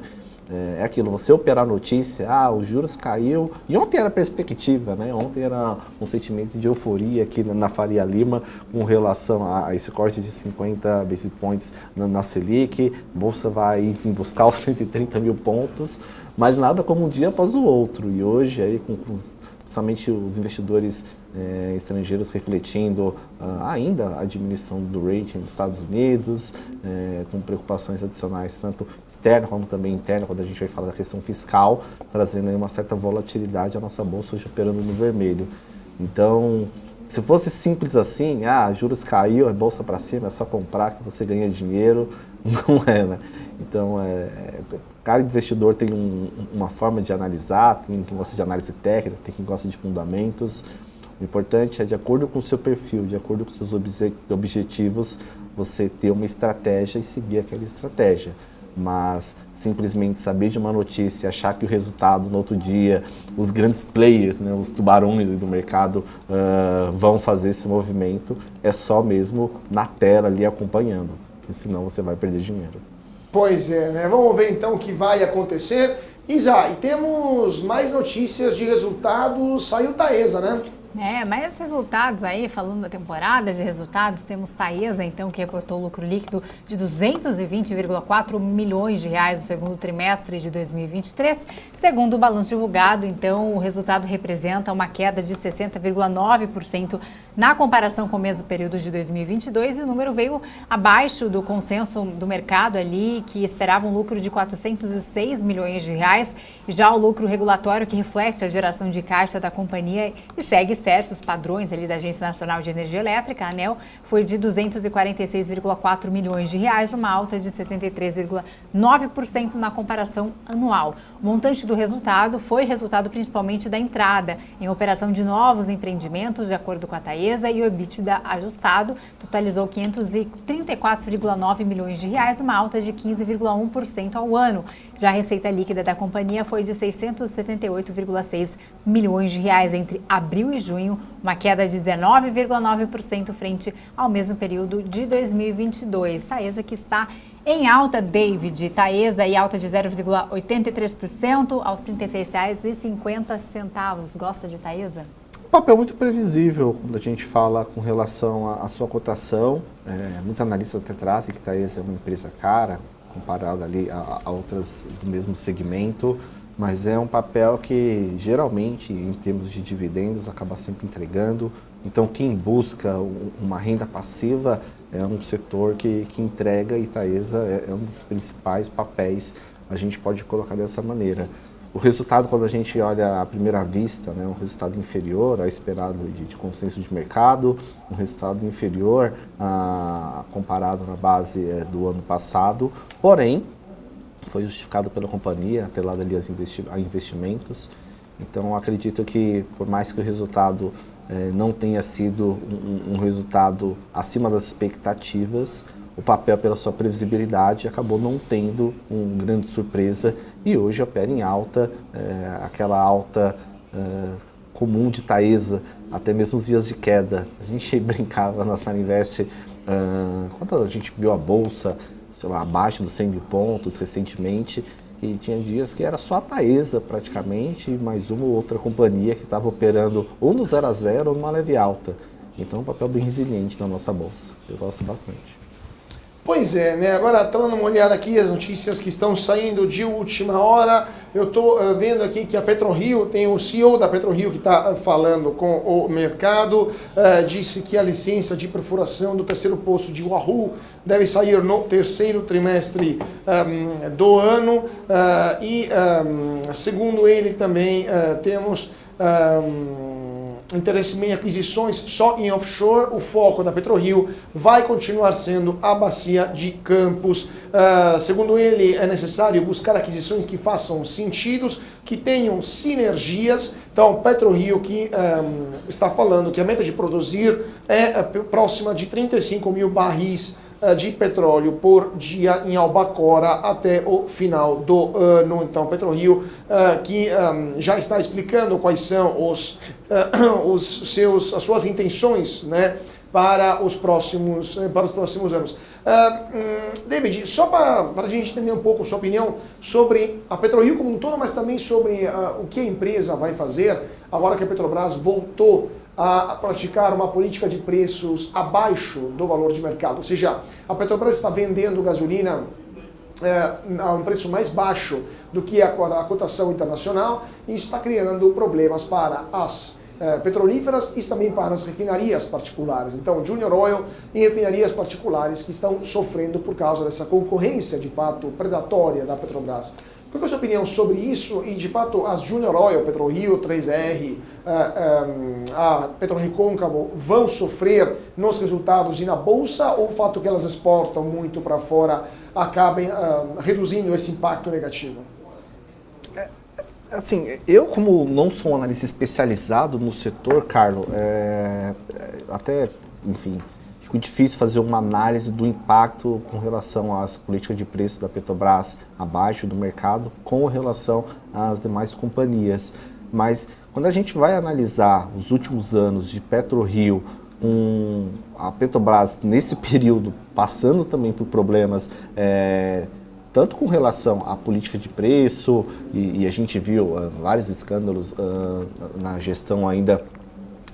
É aquilo, você operar a notícia, os juros caiu, e ontem era perspectiva, né? Ontem era um sentimento de euforia aqui na Faria Lima com relação a esse corte de 50 basis points na Selic, a Bolsa vai, enfim, buscar os 130 mil pontos, mas nada como um dia após o outro, e hoje aí principalmente os investidores estrangeiros refletindo ainda a diminuição do rating nos Estados Unidos, com preocupações adicionais, tanto externa como também interna, quando a gente vai falar da questão fiscal, trazendo aí uma certa volatilidade à nossa bolsa hoje operando no vermelho. Então, se fosse simples assim, juros caiu, é bolsa para cima, é só comprar que você ganha dinheiro, não é, né? Então, cada investidor tem uma forma de analisar, tem quem gosta de análise técnica, tem quem gosta de fundamentos. O importante é, de acordo com o seu perfil, de acordo com os seus objetivos, você ter uma estratégia e seguir aquela estratégia. Mas simplesmente saber de uma notícia, achar que o resultado no outro dia, os grandes players, né, os tubarões do mercado vão fazer esse movimento, é só mesmo na tela ali acompanhando, porque senão você vai perder dinheiro. Pois é, né? Vamos ver então o que vai acontecer. Isa, e temos mais notícias de resultados, saiu Taesa, né? Mais resultados aí, falando da temporada de resultados, temos Taesa, então, que reportou lucro líquido de 220,4 milhões de reais no segundo trimestre de 2023. Segundo o balanço divulgado, então, o resultado representa uma queda de 60,9% na comparação com o mesmo período de 2022, e o número veio abaixo do consenso do mercado ali, que esperava um lucro de 406 milhões de reais, e já o lucro regulatório, que reflete a geração de caixa da companhia e segue certos padrões ali da Agência Nacional de Energia Elétrica, a ANEEL, foi de 246,4 milhões de reais, uma alta de 73,9% na comparação anual. O montante do resultado foi resultado principalmente da entrada em operação de novos empreendimentos, de acordo com a Taesa, e o EBITDA ajustado totalizou 534,9 milhões de reais, uma alta de 15,1% ao ano. Já a receita líquida da companhia foi de 678,6 milhões de reais entre abril e junho, uma queda de 19,9% frente ao mesmo período de 2022. Taesa que está em alta, David. Taesa em alta de 0,83% aos R$ 36,50. Gosta de Taesa? Papel muito previsível quando a gente fala com relação à sua cotação. Muitos analistas até trazem que Taesa é uma empresa cara, comparada ali a outras do mesmo segmento, mas é um papel que geralmente, em termos de dividendos, acaba sempre entregando. Então, quem busca uma renda passiva é um setor que entrega, e Taesa é um dos principais papéis, a gente pode colocar dessa maneira. O resultado, quando a gente olha à primeira vista, né, um resultado inferior ao esperado de consenso de mercado, um resultado inferior comparado na base do ano passado, porém, foi justificado pela companhia, atrelado ali a investimentos. Então, acredito que, por mais que o resultado não tenha sido um resultado acima das expectativas, o papel, pela sua previsibilidade, acabou não tendo uma grande surpresa e hoje opera em alta, aquela alta comum de Taesa, até mesmo os dias de queda. A gente brincava na Saninvest, quando a gente viu a Bolsa, sei lá, abaixo dos 100 mil pontos recentemente, e tinha dias que era só a Taesa praticamente, mais uma ou outra companhia que estava operando ou no 0 a 0 ou numa leve alta. Então, é um papel bem resiliente na nossa bolsa. Eu gosto bastante. Pois é, né? Agora, dando uma olhada aqui, as notícias que estão saindo de última hora, eu estou vendo aqui que a PetroRio, tem o CEO da PetroRio que está falando com o mercado, disse que a licença de perfuração do terceiro poço de Wahoo deve sair no terceiro trimestre do ano, segundo ele também temos interesse em aquisições só em offshore. O foco da PetroRio vai continuar sendo a bacia de Campos. Segundo ele, é necessário buscar aquisições que façam sentidos, que tenham sinergias. Então, PetroRio que está falando que a meta de produzir é próxima de 35 mil barris de petróleo por dia em Albacora até o final do ano. Então, PetroRio que já está explicando quais são as suas intenções, né, para os próximos anos. David, só para a gente entender um pouco a sua opinião sobre a PetroRio como um todo, mas também sobre o que a empresa vai fazer agora que a Petrobras voltou a praticar uma política de preços abaixo do valor de mercado. Ou seja, a Petrobras está vendendo gasolina a um preço mais baixo do que a cotação internacional, e isso está criando problemas para as petrolíferas e também para as refinarias particulares. Então, Junior Oil e refinarias particulares que estão sofrendo por causa dessa concorrência, de fato, predatória da Petrobras. Qual é a sua opinião sobre isso e, de fato, as Junior Oil, PetroRio, 3R, a PetroRecôncavo vão sofrer nos resultados e na Bolsa, ou o fato que elas exportam muito para fora acabem reduzindo esse impacto negativo? Assim, eu como não sou um analista especializado no setor, Carlos, até, enfim, fica difícil fazer uma análise do impacto com relação às políticas de preço da Petrobras abaixo do mercado com relação às demais companhias. Mas quando a gente vai analisar os últimos anos de PetroRio, a Petrobras nesse período passando também por problemas, tanto com relação à política de preço, e a gente viu vários escândalos na gestão ainda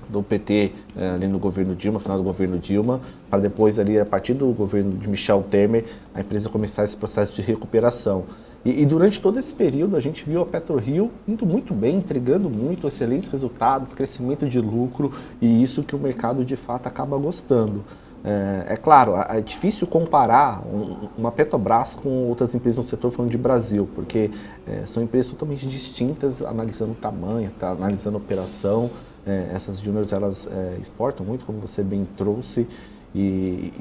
do PT ali no governo Dilma, final do governo Dilma, para depois ali, a partir do governo de Michel Temer, a empresa começar esse processo de recuperação. E durante todo esse período a gente viu a PetroRio indo muito bem, entregando muito, excelentes resultados, crescimento de lucro, e isso que o mercado de fato acaba gostando. É claro, é difícil comparar uma Petrobras com outras empresas no setor, falando de Brasil, porque são empresas totalmente distintas, analisando o tamanho, analisando a operação. Essas juniors, elas exportam muito, como você bem trouxe, e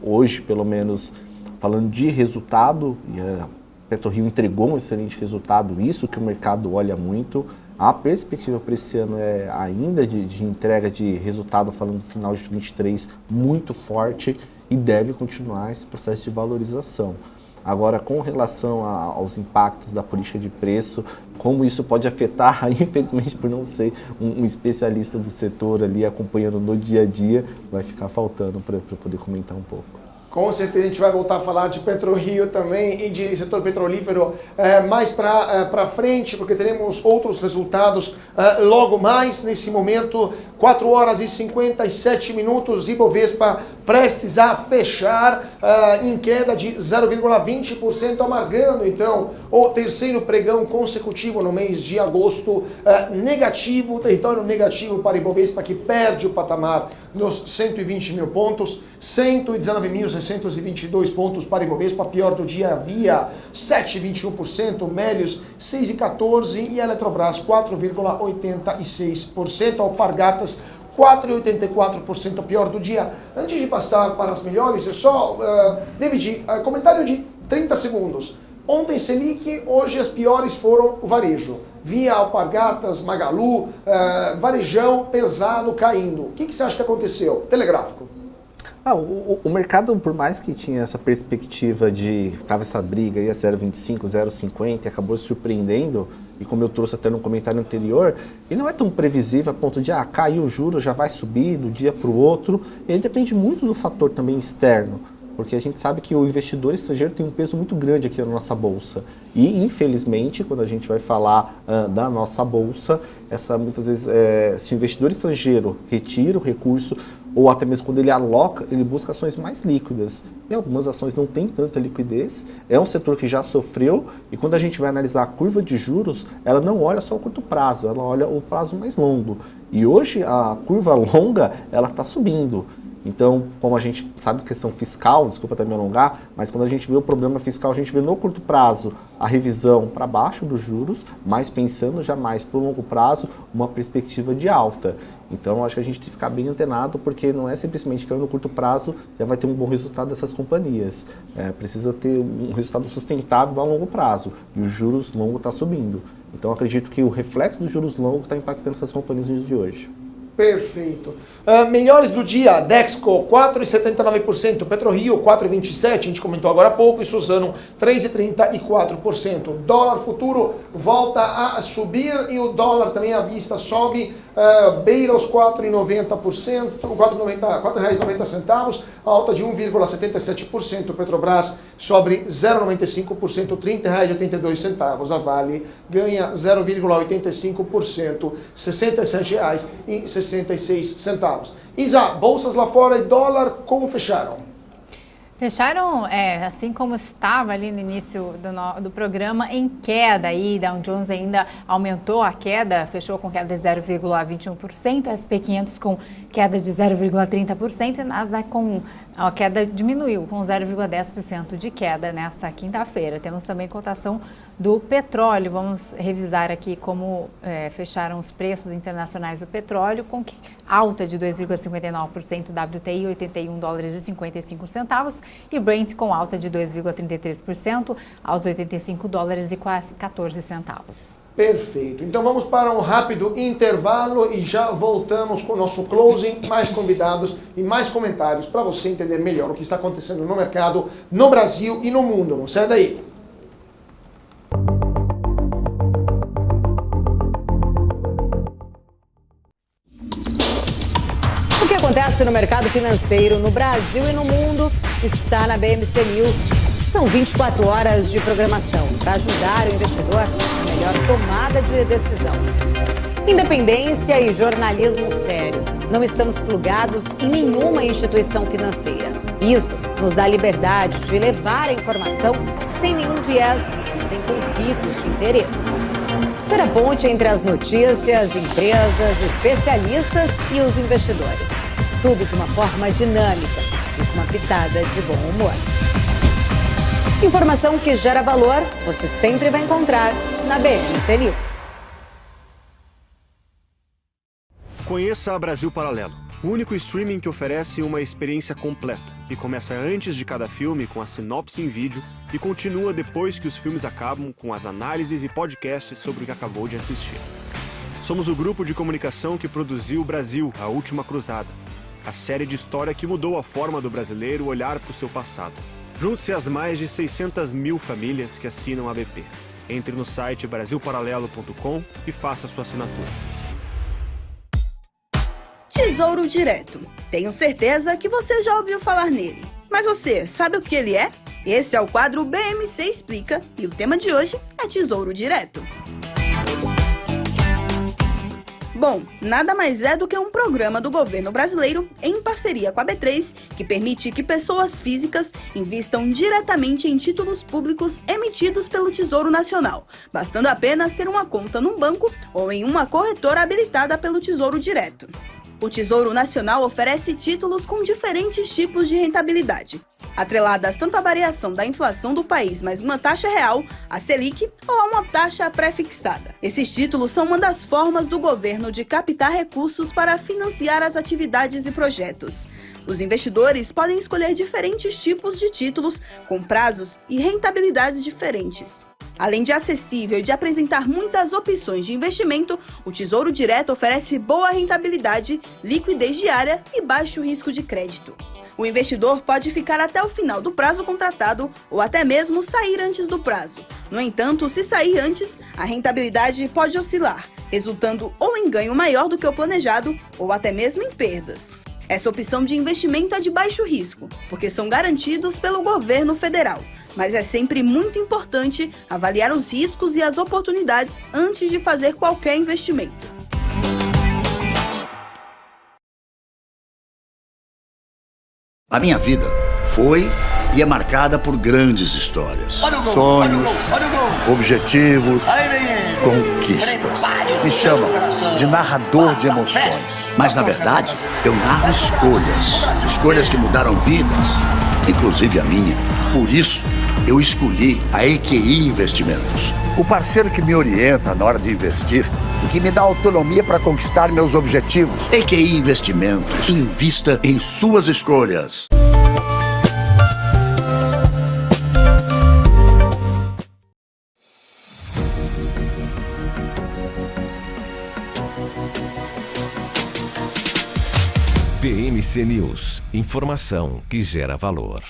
hoje, pelo menos, falando de resultado, a PetroRio entregou um excelente resultado, isso que o mercado olha muito. A perspectiva para esse ano é ainda de entrega de resultado, falando do final de 2023, muito forte, e deve continuar esse processo de valorização. Agora, com relação aos impactos da política de preço, como isso pode afetar, infelizmente, por não ser um especialista do setor ali acompanhando no dia a dia, vai ficar faltando para eu poder comentar um pouco. Com certeza a gente vai voltar a falar de PetroRio também e de setor petrolífero mais para frente, porque teremos outros resultados logo mais. Nesse momento, 4 horas e 57 minutos, Ibovespa prestes a fechar em queda de 0,20%, amargando então o terceiro pregão consecutivo no mês de agosto negativo, território negativo para Ibovespa, que perde o patamar dos 120 mil pontos, 119.622 pontos para Ibovespa, pior do dia havia 7,21%, Melius 6,14% e a Eletrobras 4,86%, Alpargatas 4,84% pior do dia. Antes de passar para as melhores, só, David, comentário de 30 segundos. Ontem Selic, hoje as piores foram o varejo. Via Alpargatas, Magalu, varejão pesado caindo. O que você acha que aconteceu? Telegráfico. O mercado, por mais que tinha essa perspectiva de tava essa briga aí a 0,25, 0,50, acabou surpreendendo, e como eu trouxe até no comentário anterior, ele não é tão previsível a ponto de caiu o juro, já vai subir do dia para o outro. Ele depende muito do fator também externo, porque a gente sabe que o investidor estrangeiro tem um peso muito grande aqui na nossa bolsa. E, infelizmente, quando a gente vai falar da nossa bolsa, muitas vezes, se o investidor estrangeiro retira o recurso, ou até mesmo quando ele aloca, ele busca ações mais líquidas. E algumas ações não têm tanta liquidez, é um setor que já sofreu, e quando a gente vai analisar a curva de juros, ela não olha só o curto prazo, ela olha o prazo mais longo. E hoje a curva longa, ela está subindo. Então, como a gente sabe questão fiscal, desculpa até me alongar, mas quando a gente vê o problema fiscal, a gente vê no curto prazo a revisão para baixo dos juros, mas pensando já mais para o longo prazo, uma perspectiva de alta. Então, acho que a gente tem que ficar bem antenado, porque não é simplesmente que no curto prazo já vai ter um bom resultado dessas companhias. Precisa ter um resultado sustentável a longo prazo, e os juros longos estão subindo. Então, acredito que o reflexo dos juros longos está impactando essas companhias no dia de hoje. Perfeito. Melhores do dia, Dexco 4,79%, PetroRio 4,27%, a gente comentou agora há pouco, e Suzano 3,34%. Dólar futuro volta a subir e o dólar também à vista sobe, beira os R$4,90, R$4,90, alta de 1,77%. Petrobras sobe 0,95%, R$30,82. A Vale ganha 0,85%, R$67,66. Isa, bolsas lá fora e dólar, como fecharam? Fecharam, assim como estava ali no início do programa, em queda. Aí, Dow Jones ainda aumentou a queda, fechou com queda de 0,21%, S&P 500 com queda de 0,30% e Nasdaq com a queda diminuiu com 0,10% de queda nesta quinta-feira. Temos também cotação do petróleo. Vamos revisar aqui como fecharam os preços internacionais do petróleo, com alta de 2,59%, WTI $81,55 e Brent com alta de 2,33% aos $85,14. Perfeito. Então vamos para um rápido intervalo e já voltamos com o nosso closing, mais convidados e mais comentários para você entender melhor o que está acontecendo no mercado, no Brasil e no mundo. Não sai daí. O que acontece no mercado financeiro no Brasil e no mundo está na BMC News. São 24 horas de programação para ajudar o investidor na melhor tomada de decisão. Independência e jornalismo sério. Não estamos plugados em nenhuma instituição financeira. Isso nos dá liberdade de levar a informação sem nenhum viés e sem conflitos de interesse. Ser a ponte entre as notícias, empresas, especialistas e os investidores. Tudo de uma forma dinâmica e com uma pitada de bom humor. Informação que gera valor, você sempre vai encontrar na BMC News. Conheça a Brasil Paralelo, o único streaming que oferece uma experiência completa e começa antes de cada filme com a sinopse em vídeo e continua depois que os filmes acabam com as análises e podcasts sobre o que acabou de assistir. Somos o grupo de comunicação que produziu Brasil, a Última Cruzada, a série de história que mudou a forma do brasileiro olhar para o seu passado. Junte-se às mais de 600 mil famílias que assinam a BP. Entre no site brasilparalelo.com e faça sua assinatura. Tesouro Direto. Tenho certeza que você já ouviu falar nele. Mas você sabe o que ele é? Esse é o quadro BMC Explica e o tema de hoje é Tesouro Direto. Bom, nada mais é do que um programa do governo brasileiro, em parceria com a B3, que permite que pessoas físicas invistam diretamente em títulos públicos emitidos pelo Tesouro Nacional, bastando apenas ter uma conta num banco ou em uma corretora habilitada pelo Tesouro Direto. O Tesouro Nacional oferece títulos com diferentes tipos de rentabilidade, atreladas tanto à variação da inflação do país mais uma taxa real, a Selic, ou a uma taxa pré-fixada. Esses títulos são uma das formas do governo de captar recursos para financiar as atividades e projetos. Os investidores podem escolher diferentes tipos de títulos com prazos e rentabilidades diferentes. Além de acessível e de apresentar muitas opções de investimento, o Tesouro Direto oferece boa rentabilidade, liquidez diária e baixo risco de crédito. O investidor pode ficar até o final do prazo contratado ou até mesmo sair antes do prazo. No entanto, se sair antes, a rentabilidade pode oscilar, resultando ou em ganho maior do que o planejado ou até mesmo em perdas. Essa opção de investimento é de baixo risco, porque são garantidos pelo governo federal. Mas é sempre muito importante avaliar os riscos e as oportunidades antes de fazer qualquer investimento. A minha vida foi e é marcada por grandes histórias, sonhos, objetivos, conquistas. Me chamam de narrador de emoções. Mas, na verdade, eu narro escolhas que mudaram vidas, inclusive a minha. Por isso, eu escolhi a EQI Investimentos, o parceiro que me orienta na hora de investir e que me dá autonomia para conquistar meus objetivos. EQI Investimentos. Invista em suas escolhas. BMC News. Informação que gera valor.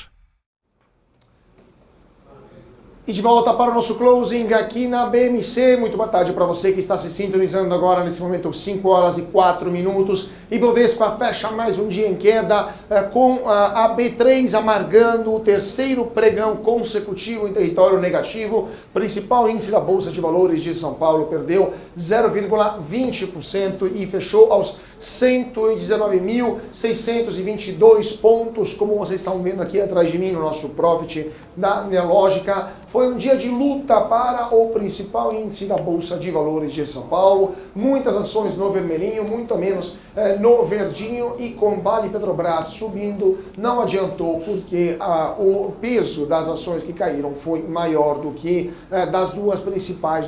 E de volta para o nosso closing aqui na BMC. Muito boa tarde para você que está se sintonizando agora nesse momento, 5 horas e 4 minutos. Ibovespa fecha mais um dia em queda, com a B3 amargando o terceiro pregão consecutivo em território negativo. Principal índice da Bolsa de Valores de São Paulo perdeu 0,20% e fechou aos 119.622 pontos, como vocês estão vendo aqui atrás de mim no nosso Profit da Neológica. Foi um dia de luta para o principal índice da Bolsa de Valores de São Paulo. Muitas ações no vermelhinho, muito menos no verdinho, e com Vale e Petrobras subindo, não adiantou, porque o peso das ações que caíram foi maior do que das dois principais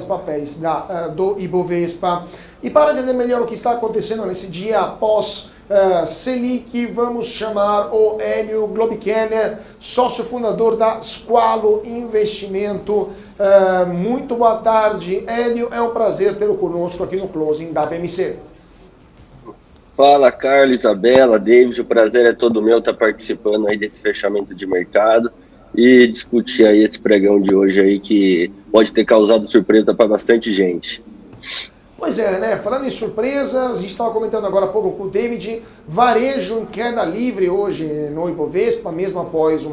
papéis do Ibovespa. E para entender melhor o que está acontecendo nesse dia após Selic, vamos chamar o Hélio Globkenner, sócio fundador da Squalo Investimento. Muito boa tarde, Hélio. É um prazer tê-lo conosco aqui no Closing da BMC. Fala, Carla, Isabela, David, o prazer é todo meu estar participando aí desse fechamento de mercado e discutir aí esse pregão de hoje aí que pode ter causado surpresa para bastante gente. Pois é, né? Falando em surpresas, a gente estava comentando agora há pouco com o David, varejo em queda livre hoje no Ibovespa, mesmo após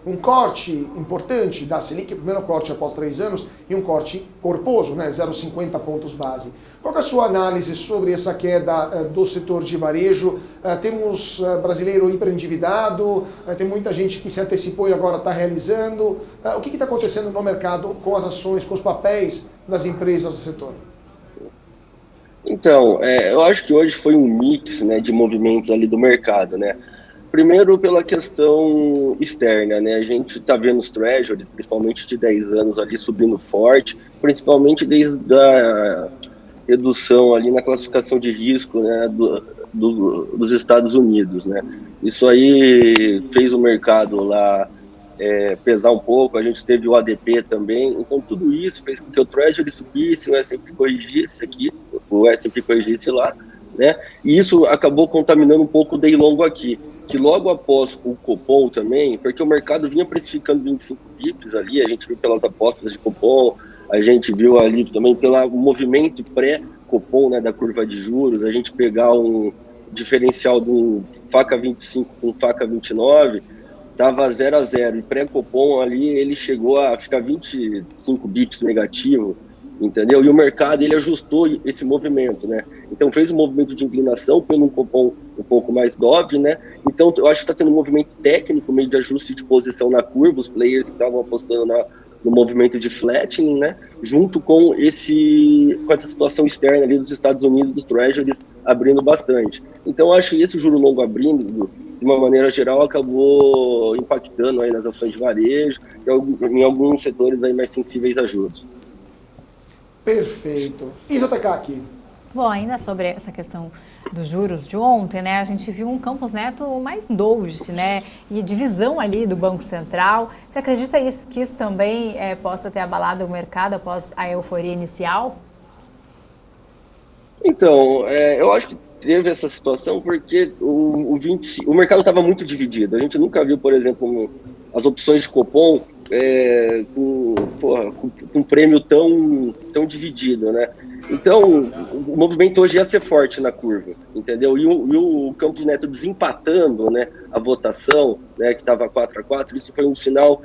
um corte importante da Selic, o primeiro corte após 3 anos e um corte corposo, né? 0,50 pontos base. Qual é a sua análise sobre essa queda do setor de varejo? Temos brasileiro hiperendividado, tem muita gente que se antecipou e agora está realizando. O que está acontecendo no mercado com as ações, com os papéis das empresas do setor? Então, eu acho que hoje foi um mix, né, de movimentos ali do mercado, né? Primeiro pela questão externa, né? A gente está vendo os treasuries, principalmente de 10 anos ali subindo forte, principalmente desde a redução ali na classificação de risco, né, dos Estados Unidos, né? Isso aí fez o mercado lá pesar um pouco. A gente teve o ADP também, então tudo isso fez com que o Treasury subisse, o S&P corrigisse aqui, o S&P corrigisse lá, né? E isso acabou contaminando um pouco o day longo aqui, que logo após o Copom também, porque o mercado vinha precificando 25 bips ali, a gente viu pelas apostas de Copom, a gente viu ali também pelo movimento pré-Copom, né, da curva de juros, a gente pegar um diferencial do faca 25 com faca 29, estava 0 a 0, e pré-Copom ali ele chegou a ficar 25 bips negativo, entendeu? E o mercado ele ajustou esse movimento, né? Então fez um movimento de inclinação pelo Copom um pouco mais dove, né? Então eu acho que está tendo um movimento técnico, meio de ajuste de posição na curva, os players que estavam apostando no movimento de flattening, né? Junto com essa situação externa ali dos Estados Unidos, dos treasuries abrindo bastante. Então eu acho que esse juro longo abrindo, de uma maneira geral, acabou impactando aí nas ações de varejo e em alguns setores aí mais sensíveis a juros. Perfeito. Isa aqui. Bom, ainda sobre essa questão dos juros de ontem, né, a gente viu um Campos Neto mais dovish, né, e divisão ali do Banco Central. Você acredita que isso também possa ter abalado o mercado após a euforia inicial? Então, eu acho que teve essa situação porque o mercado estava muito dividido. A gente nunca viu, por exemplo, as opções de Copom com um prêmio tão dividido, né? Então, o movimento hoje ia ser forte na curva, entendeu? E o Campos Neto desempatando, né, a votação, né, que estava 4-4, isso foi um sinal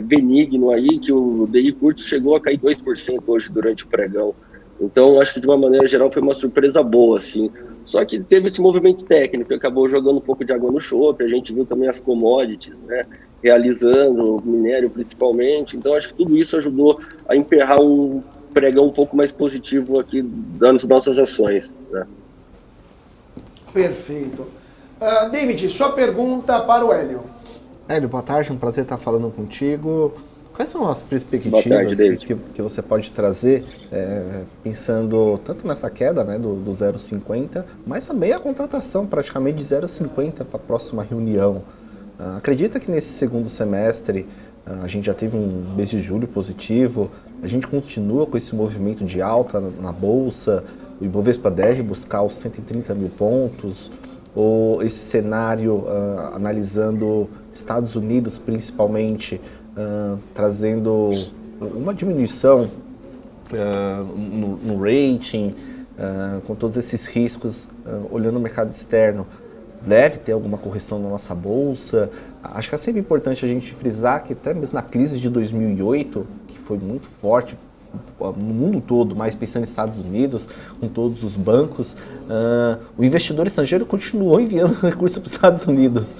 benigno aí, que o DI curto chegou a cair 2% hoje durante o pregão. Então, acho que de uma maneira geral foi uma surpresa boa, assim. Só que teve esse movimento técnico, que acabou jogando um pouco de água no chope. A gente viu também as commodities, né, realizando, minério principalmente. Então, acho que tudo isso ajudou a emperrar um pregão um pouco mais positivo aqui das nossas ações, né? Perfeito. David, sua pergunta para o Hélio. Hélio, boa tarde, um prazer estar falando contigo. Quais são as perspectivas que você pode trazer, pensando tanto nessa queda, né, do 0,50, mas também a contratação praticamente de 0,50 para a próxima reunião? Acredita que nesse segundo semestre a gente já teve um mês de julho positivo, a gente continua com esse movimento de alta na Bolsa, o Ibovespa deve buscar os 130 mil pontos, ou esse cenário, analisando Estados Unidos principalmente, trazendo uma diminuição no rating, com todos esses riscos, olhando o mercado externo, deve ter alguma correção na nossa bolsa? Acho que é sempre importante a gente frisar que até mesmo na crise de 2008, que foi muito forte no mundo todo, mas pensando nos Estados Unidos, com todos os bancos, o investidor estrangeiro continuou enviando recursos para os Estados Unidos.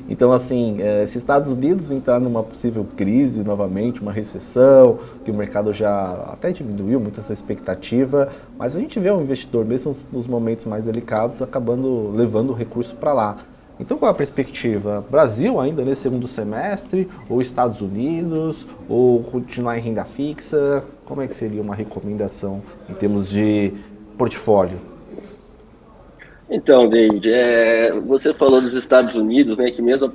Então, assim, se Estados Unidos entrar numa possível crise novamente, uma recessão, que o mercado já até diminuiu muito essa expectativa, mas a gente vê o investidor, mesmo nos momentos mais delicados, acabando levando o recurso para lá. Então, qual é a perspectiva? Brasil ainda nesse segundo semestre, ou Estados Unidos, ou continuar em renda fixa? Como é que seria uma recomendação em termos de portfólio? Então, David, você falou dos Estados Unidos, né, que mesmo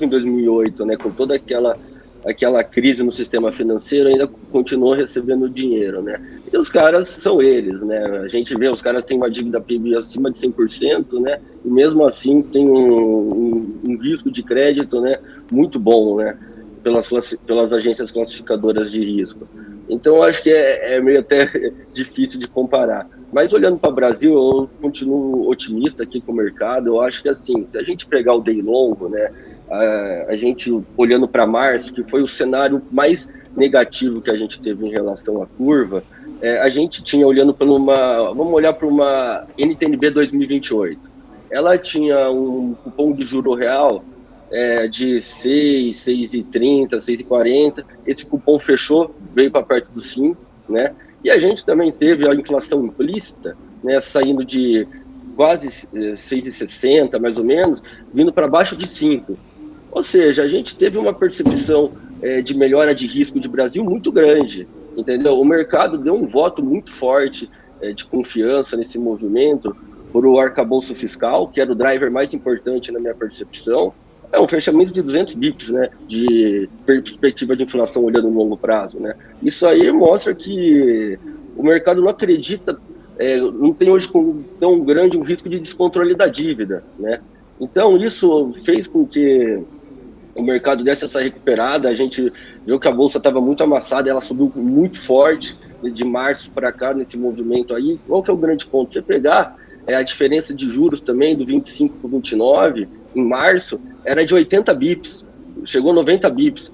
em 2008, né, com toda aquela crise no sistema financeiro, ainda continuou recebendo dinheiro, né? E os caras são eles, né? A gente vê, os caras têm uma dívida PIB acima de 100%, né? E mesmo assim tem um risco de crédito, né, muito bom, né? Pelas agências classificadoras de risco. Então, acho que é meio até difícil de comparar. Mas olhando para o Brasil, eu continuo otimista aqui com o mercado. Eu acho que, assim, se a gente pegar o day longo, né, a gente olhando para março, que foi o cenário mais negativo que a gente teve em relação à curva, a gente tinha olhando vamos olhar para uma NTNB 2028. Ela tinha um cupom de juro real de 6, 6,30, 6,40. Esse cupom fechou, veio para perto dos 5, né? E a gente também teve a inflação implícita, né, saindo de quase 6,60, mais ou menos, vindo para baixo de 5. Ou seja, a gente teve uma percepção de melhora de risco de Brasil muito grande, entendeu? O mercado deu um voto muito forte de confiança nesse movimento por o arcabouço fiscal, que era o driver mais importante na minha percepção. É um fechamento de 200 bips, né, de perspectiva de inflação olhando no longo prazo, né? Isso aí mostra que o mercado não acredita, não tem hoje tão grande um risco de descontrole da dívida, né? Então isso fez com que o mercado desse essa recuperada. A gente viu que a bolsa estava muito amassada, ela subiu muito forte de março para cá nesse movimento aí. Qual que é o grande ponto? Você pegar a diferença de juros também do 25 para o 29 em março era de 80 bips, chegou a 90 bips.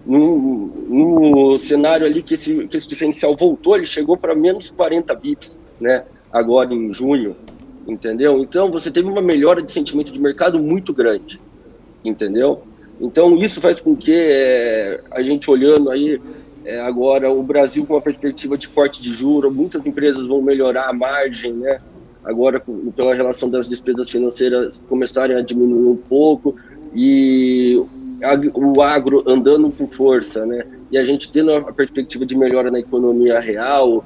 No cenário ali que esse diferencial voltou, ele chegou para menos 40 bips, né, agora em junho, entendeu? Então você teve uma melhora de sentimento de mercado muito grande, entendeu? Então isso faz com que a gente olhando aí agora o Brasil com uma perspectiva de corte de juros, muitas empresas vão melhorar a margem, né? Agora pela relação das despesas financeiras começarem a diminuir um pouco e o agro andando com força, né? E a gente tendo a perspectiva de melhora na economia real,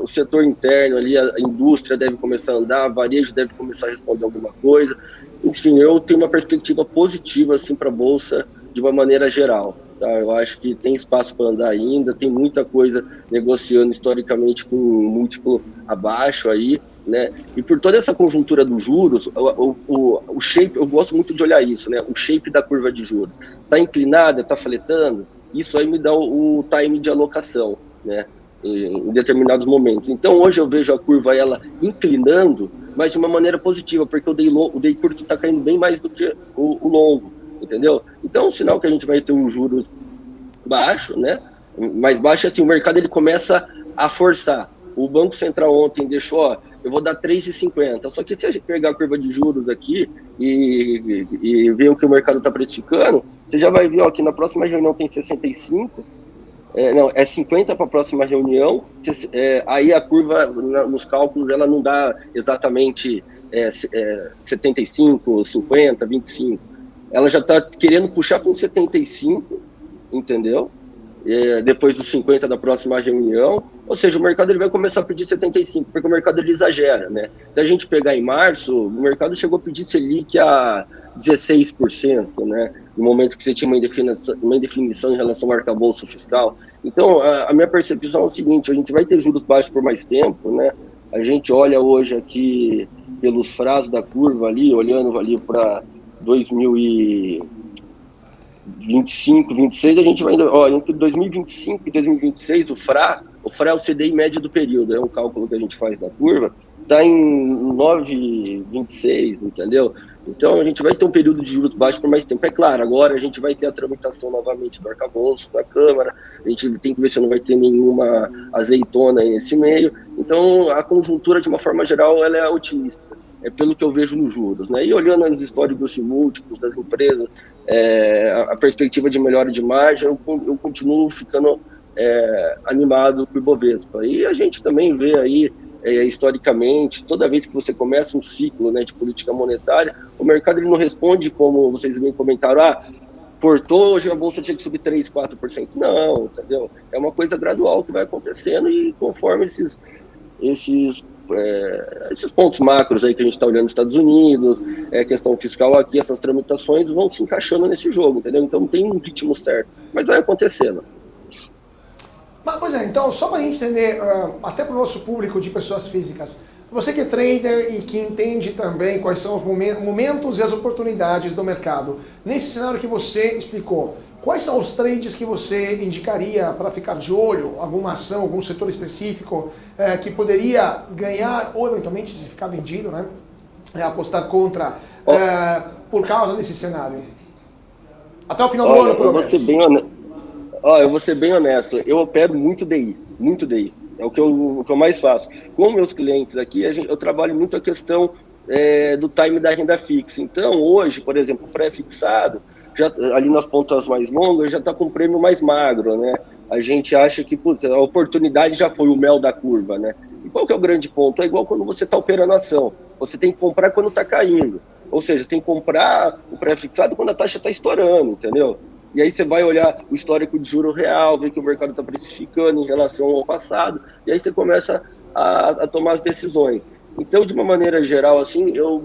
o setor interno ali, a indústria deve começar a andar, o varejo deve começar a responder alguma coisa. Enfim, eu tenho uma perspectiva positiva assim para a Bolsa de uma maneira geral. Tá? Eu acho que tem espaço para andar ainda, tem muita coisa negociando historicamente com um múltiplo abaixo aí, né? E por toda essa conjuntura dos juros, o shape, eu gosto muito de olhar isso, né? O shape da curva de juros. Está inclinada, está fletando, isso aí me dá o time de alocação, né? Em determinados momentos. Então hoje eu vejo a curva ela inclinando, mas de uma maneira positiva, porque o day curto está caindo bem mais do que o longo, entendeu? Então é um sinal que a gente vai ter um juros baixo, né? Mais baixo, assim, o mercado ele começa a forçar o Banco Central ontem deixou, ó, eu vou dar 3,50. Só que se a gente pegar a curva de juros aqui e ver o que o mercado está precificando, você já vai ver, ó, que na próxima reunião tem 65, não, é 50 para a próxima reunião, aí a curva, nos cálculos, ela não dá exatamente 75, 50, 25. Ela já está querendo puxar com 75, entendeu? Depois dos 50 da próxima reunião, ou seja, o mercado ele vai começar a pedir 75, porque o mercado ele exagera, né? Se a gente pegar em março, o mercado chegou a pedir Selic a 16%, né? No momento que você tinha uma indefinição em relação ao arcabouço fiscal. Então, a minha percepção é o seguinte: a gente vai ter juros baixos por mais tempo, né? A gente olha hoje aqui pelos frases da curva ali, olhando ali para 2025, 26, a gente vai, ó, entre 2025 e 2026, o FRA é o CDI médio do período, é um cálculo que a gente faz da curva, está em 9,26, entendeu? Então a gente vai ter um período de juros baixos por mais tempo. É claro, agora a gente vai ter a tramitação novamente do arcabouço na Câmara, a gente tem que ver se não vai ter nenhuma azeitona aí nesse meio. Então a conjuntura, de uma forma geral, ela é otimista, pelo que eu vejo nos juros, né? E olhando os históricos múltiplos das empresas, a perspectiva de melhora de margem, eu continuo ficando animado com o Ibovespa. E a gente também vê aí, historicamente, toda vez que você começa um ciclo, né, de política monetária, o mercado ele não responde como vocês bem comentaram, portou, hoje a bolsa tinha que subir 3%, 4%. Não, entendeu? É uma coisa gradual que vai acontecendo e conforme esses pontos macros aí que a gente está olhando nos Estados Unidos, questão fiscal aqui, essas tramitações vão se encaixando nesse jogo, entendeu? Então não tem um ritmo certo, mas vai acontecendo. Pois então, só para a gente entender, até para o nosso público de pessoas físicas, você que é trader e que entende também quais são os momentos e as oportunidades do mercado, nesse cenário que você explicou, quais são os trades que você indicaria para ficar de olho, alguma ação, algum setor específico que poderia ganhar ou eventualmente se ficar vendido, né? Apostar contra por causa desse cenário? Até o final do ano, pelo menos. Eu vou ser bem honesto, eu opero muito DI, é o que eu mais faço. Com meus clientes aqui, eu trabalho muito a questão do time da renda fixa. Então, hoje, por exemplo, o pré-fixado, ali nas pontas mais longas, já está com um prêmio mais magro, né? A gente acha que a oportunidade já foi o mel da curva, né? E qual que é o grande ponto? É igual quando você está operando ação. Você tem que comprar quando está caindo. Ou seja, tem que comprar o pré-fixado quando a taxa está estourando, entendeu? E aí você vai olhar o histórico de juro real, ver que o mercado está precificando em relação ao passado, e aí você começa a tomar as decisões. Então, de uma maneira geral, assim, eu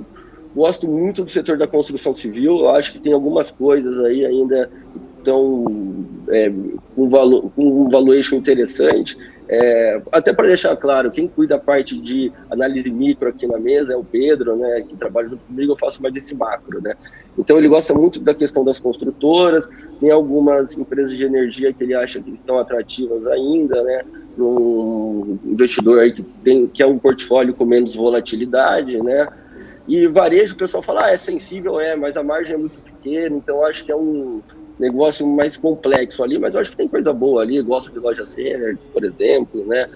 gosto muito do setor da construção civil. Eu acho que tem algumas coisas aí ainda estão com um valuation interessante. Até para deixar claro, quem cuida da parte de análise micro aqui na mesa é o Pedro, né, que trabalha junto comigo. Eu faço mais desse macro, né? Então ele gosta muito da questão das construtoras, tem algumas empresas de energia que ele acha que estão atrativas ainda, né, para um investidor aí que é um portfólio com menos volatilidade, né? E varejo, o pessoal fala, é sensível, mas a margem é muito pequena, então eu acho que é um negócio mais complexo ali, mas eu acho que tem coisa boa ali. Gosto de loja Renner, por exemplo, né?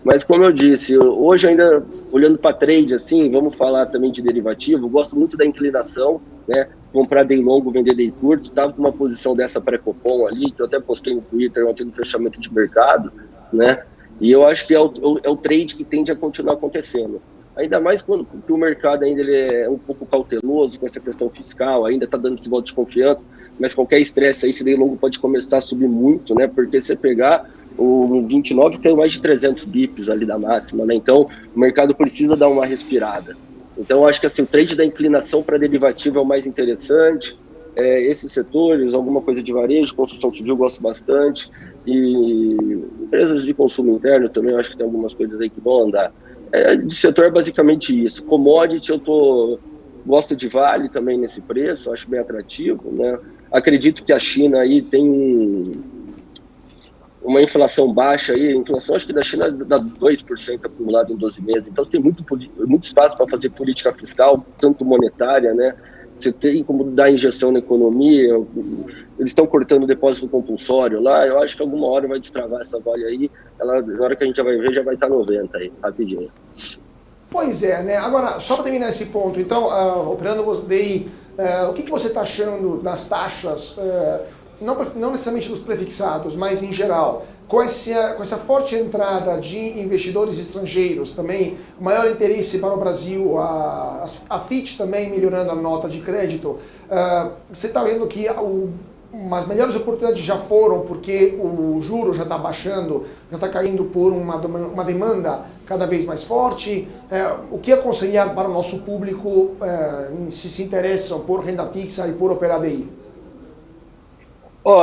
Mas como eu disse, hoje ainda olhando para trade, assim, vamos falar também de derivativo, gosto muito da inclinação, né? Comprar day longo, vender day curto. Estava com uma posição dessa pré-copom ali, que eu até postei no Twitter ontem no fechamento de mercado, né? E eu acho que é o trade que tende a continuar acontecendo. Ainda mais quando o mercado ainda ele é um pouco cauteloso com essa questão fiscal, ainda está dando esse voto de confiança, mas qualquer estresse aí, esse day longo pode começar a subir muito, né? Porque se você pegar o 29 caiu mais de 300 bips ali da máxima, né? Então o mercado precisa dar uma respirada. Então eu acho que assim, o trade da inclinação para derivativo é o mais interessante. Esses setores, alguma coisa de varejo, construção civil eu gosto bastante, e empresas de consumo interno também, eu acho que tem algumas coisas aí que vão andar. De setor é basicamente isso. Commodity, gosto de Vale também nesse preço, acho bem atrativo, né? Acredito que a China aí tem uma inflação baixa aí, a inflação acho que da China dá 2% acumulado em 12 meses, então você tem muito espaço para fazer política fiscal, tanto monetária, né? você tem como dar injeção na economia, eles estão cortando o depósito compulsório lá, eu acho que alguma hora vai destravar essa Vale aí, na hora que a gente já vai ver, já vai estar 90 aí, rapidinho. Pois é, né? Agora, só para terminar esse ponto, então, operando daí, o que você está achando das taxas, não necessariamente dos prefixados, mas em geral, com essa forte entrada de investidores estrangeiros, também maior interesse para o Brasil, a Fitch também melhorando a nota de crédito, você está vendo que as melhores oportunidades já foram porque o juro já está baixando, já está caindo por uma demanda cada vez mais forte. O que aconselhar para o nosso público se interessam por renda fixa e por operar DI?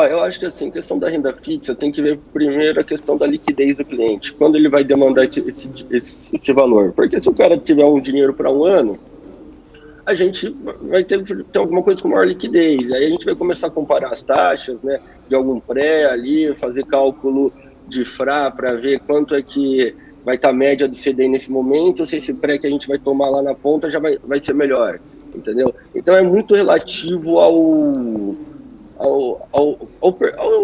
Eu acho que assim, questão da renda fixa, tem que ver primeiro a questão da liquidez do cliente, quando ele vai demandar esse valor. Porque se o cara tiver um dinheiro para um ano, a gente vai ter alguma coisa com maior liquidez. Aí a gente vai começar a comparar as taxas, né, de algum pré ali, fazer cálculo de FRA para ver quanto é que vai estar a média do CDI nesse momento, ou se esse pré que a gente vai tomar lá na ponta já vai ser melhor, entendeu? Então é muito relativo ao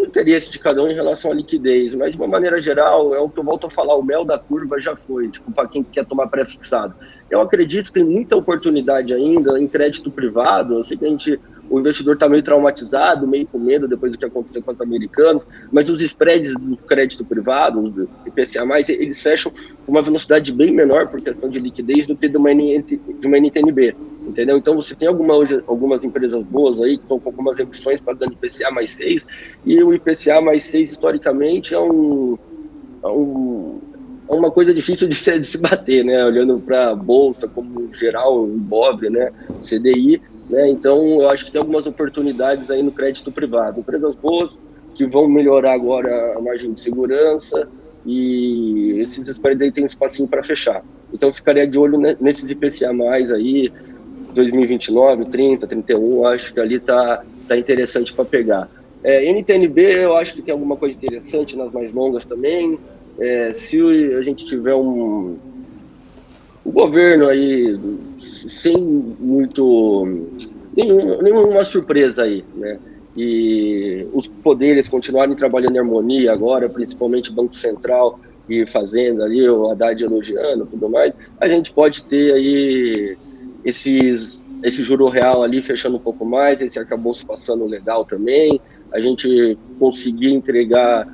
interesse de cada um em relação à liquidez, mas de uma maneira geral, é o que eu volto a falar, o mel da curva já foi, tipo, para quem quer tomar pré-fixado. Eu acredito que tem muita oportunidade ainda em crédito privado. Eu sei que o investidor está meio traumatizado, meio com medo depois do que aconteceu com os americanos, mas os spreads do crédito privado, do IPCA+, eles fecham com uma velocidade bem menor por questão de liquidez do que de uma NTNB, entendeu? Então você tem algumas empresas boas aí que estão com algumas opções pagando IPCA+6, e o IPCA+6 historicamente é uma coisa difícil de se bater, né? Olhando para a bolsa como geral, o Ibovespa, né? CDI, né? Então eu acho que tem algumas oportunidades aí no crédito privado, empresas boas que vão melhorar agora a margem de segurança, e esses spreads aí tem um espacinho para fechar. Então eu ficaria de olho nesses IPCA+ aí, 2029, 30, 31, acho que ali tá interessante para pegar. NTNB eu acho que tem alguma coisa interessante nas mais longas também. Se a gente tiver o governo aí sem nenhuma surpresa aí, né? E os poderes continuarem trabalhando em harmonia agora, principalmente Banco Central e Fazenda ali, o Haddad elogiando e tudo mais, a gente pode ter aí esse juro real ali fechando um pouco mais, esse arcabouço passando legal também, a gente conseguir entregar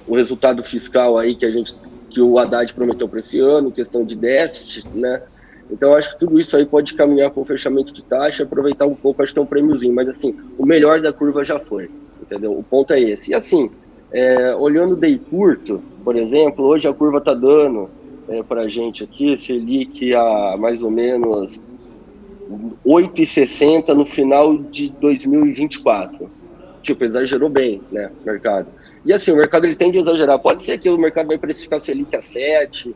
o resultado fiscal aí que o Haddad prometeu para esse ano, questão de déficit, né? Então acho que tudo isso aí pode caminhar com o fechamento de taxa, aproveitar um pouco, acho que é um prêmiozinho, mas assim, o melhor da curva já foi, entendeu? O ponto é esse. E assim, olhando o DI curto, por exemplo, hoje a curva está dando para a gente aqui, Selic a mais ou menos 8,60 no final de 2024. Tipo, exagerou bem, né, o mercado. E assim, o mercado ele tende a exagerar. Pode ser que o mercado vai precificar Selic a 7,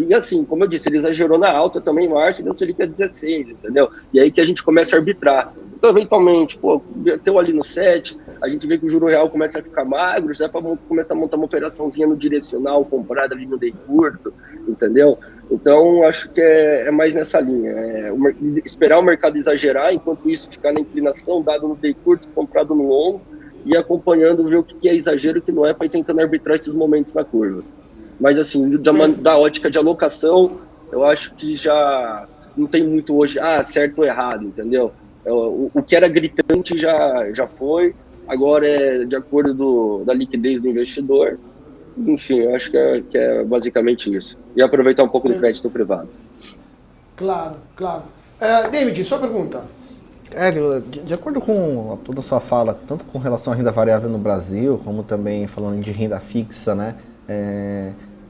e assim, como eu disse, ele exagerou na alta também em março e deu Selic a 16, entendeu? E aí que a gente começa a arbitrar. Então, eventualmente, bateu ali no 7, a gente vê que o juro real começa a ficar magro, já para começar a montar uma operaçãozinha no direcional, comprada ali no DI curto, entendeu? Então, acho que é mais nessa linha. Esperar o mercado exagerar, enquanto isso ficar na inclinação, dado no DI curto, comprado no longo, e acompanhando, ver o que é exagero e o que não é, para ir tentando arbitrar esses momentos na curva. Mas assim, da ótica de alocação, eu acho que já não tem muito hoje, certo ou errado, entendeu? O que era gritante já foi, agora é de acordo da liquidez do investidor. Enfim, eu acho que é basicamente isso. E aproveitar um pouco do crédito privado. Claro. David, sua pergunta. Hélio, de acordo com toda a sua fala, tanto com relação à renda variável no Brasil, como também falando de renda fixa, né?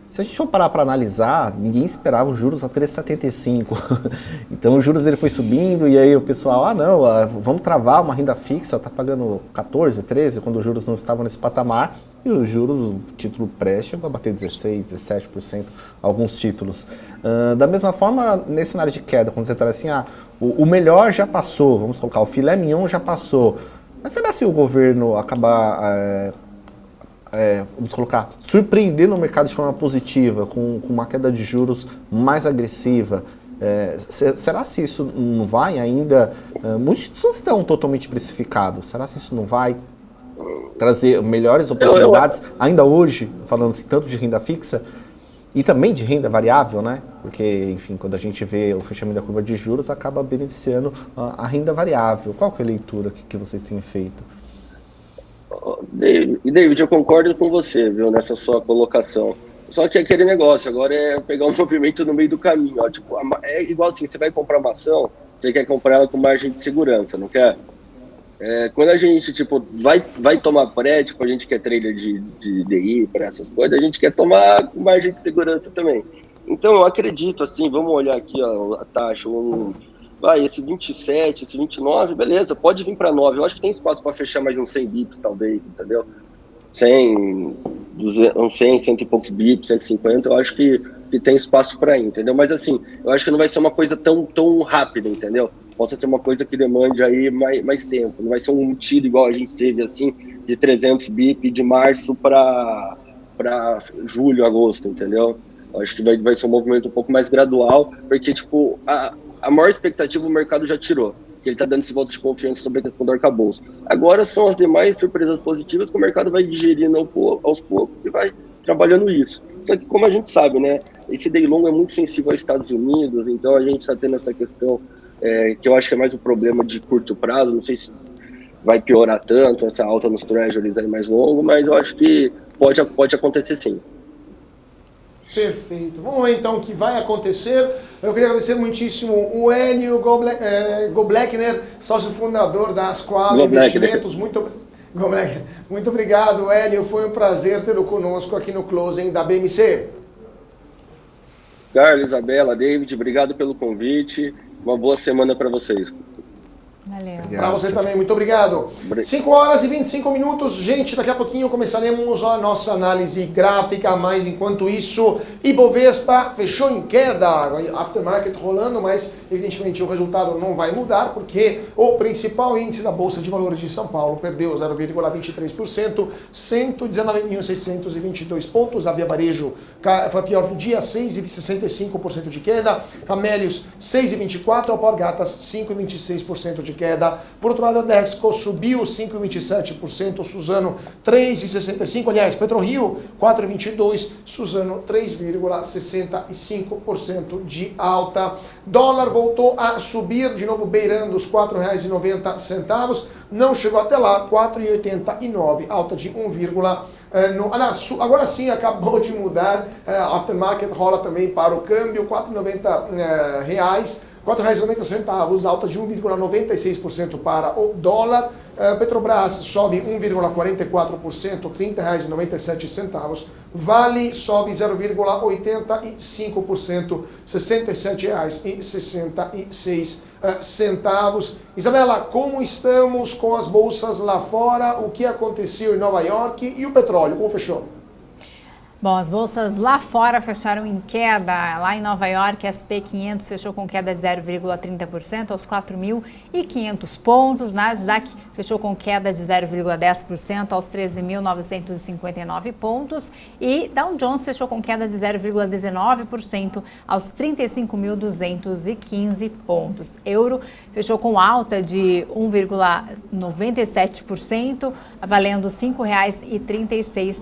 Se a gente for parar para analisar, ninguém esperava os juros a 3,75. Então os juros ele foi subindo e aí o pessoal, vamos travar uma renda fixa, tá pagando 14, 13, quando os juros não estavam nesse patamar, e os juros, o título pré chegou a bater 16, 17%, alguns títulos. Da mesma forma, nesse cenário de queda, quando você traz assim, o melhor já passou, vamos colocar, o filé mignon já passou, mas será se o governo acabar... vamos colocar, surpreendendo o mercado de forma positiva, com uma queda de juros mais agressiva, Será se isso não vai ainda... muitos títulos estão totalmente precificados. Será se isso não vai trazer melhores oportunidades, ainda hoje, falando assim, tanto de renda fixa e também de renda variável, né? Porque, enfim, quando a gente vê o fechamento da curva de juros, acaba beneficiando a renda variável. Qual que é a leitura que vocês têm feito? David, eu concordo com você, viu, nessa sua colocação. Só que aquele negócio agora é pegar um movimento no meio do caminho. Ó, tipo, é igual assim, você vai comprar uma ação, você quer comprar ela com margem de segurança, não quer? Quando a gente tipo, vai tomar pré, tipo, a gente quer trailer de DI para essas coisas, a gente quer tomar com margem de segurança também. Então eu acredito, assim, vamos olhar aqui ó, a taxa, esse 27, esse 29, beleza, pode vir para 9. Eu acho que tem espaço para fechar mais uns 100 bips, talvez, entendeu? 100, 200, 100, 100 e poucos bips, 150, eu acho que tem espaço para ir, entendeu? Mas assim, eu acho que não vai ser uma coisa tão rápida, entendeu? Possa ser uma coisa que demande aí mais tempo. Não vai ser um tiro igual a gente teve, assim, de 300 bip de março para julho, agosto, entendeu? Eu acho que vai ser um movimento um pouco mais gradual, porque, tipo, a maior expectativa o mercado já tirou, que ele está dando esse voto de confiança sobre a questão do arcabouço. Agora são as demais surpresas positivas que o mercado vai digerindo aos poucos e vai trabalhando isso. Só que, como a gente sabe, né, esse day long é muito sensível aos Estados Unidos, então a gente está tendo essa questão que eu acho que é mais um problema de curto prazo, não sei se vai piorar tanto essa alta nos treasuries aí mais longo, mas eu acho que pode acontecer sim. Perfeito. Vamos ver então o que vai acontecer. Eu queria agradecer muitíssimo o Hélio Gobleckner, sócio fundador da Asquale Investimentos. Muito obrigado, Hélio. Foi um prazer tê-lo conosco aqui no Closing da BMC. Carlos, Isabela, David, obrigado pelo convite. Uma boa semana para vocês. Valeu. Para você também, muito obrigado. 5 horas e 25 minutos. Gente, daqui a pouquinho começaremos a nossa análise gráfica, mas enquanto isso, Ibovespa fechou em queda, aftermarket rolando, mas evidentemente o resultado não vai mudar, porque o principal índice da Bolsa de Valores de São Paulo perdeu 0,23%, 119.622 pontos. A Via Varejo foi a pior do dia, 6,65% de queda. Camélios, 6,24%, Alpargatas, 5,26% de queda. Por outro lado, a Dexco subiu 5,27%, Suzano 3,65%, aliás, PetroRio 4,22%, Suzano 3,65% de alta. Dólar voltou a subir, de novo beirando os R$ 4,90, não chegou até lá, 4,89, alta de 1,1%. Agora sim, acabou de mudar, aftermarket rola também para o câmbio, R$ 4,90, R$ 4,90, alta de 1,96% para o dólar. Petrobras sobe 1,44%, R$ 30,97. Vale sobe 0,85%, R$ 67,66. Isabela, como estamos com as bolsas lá fora? O que aconteceu em Nova York e o petróleo? Como fechou? Bom, as bolsas lá fora fecharam em queda. Lá em Nova York, a SP 500 fechou com queda de 0,30% aos 4.500 pontos. Nasdaq fechou com queda de 0,10% aos 13.959 pontos. E Dow Jones fechou com queda de 0,19% aos 35.215 pontos. Euro fechou com alta de 1,97%, valendo R$ 5,36.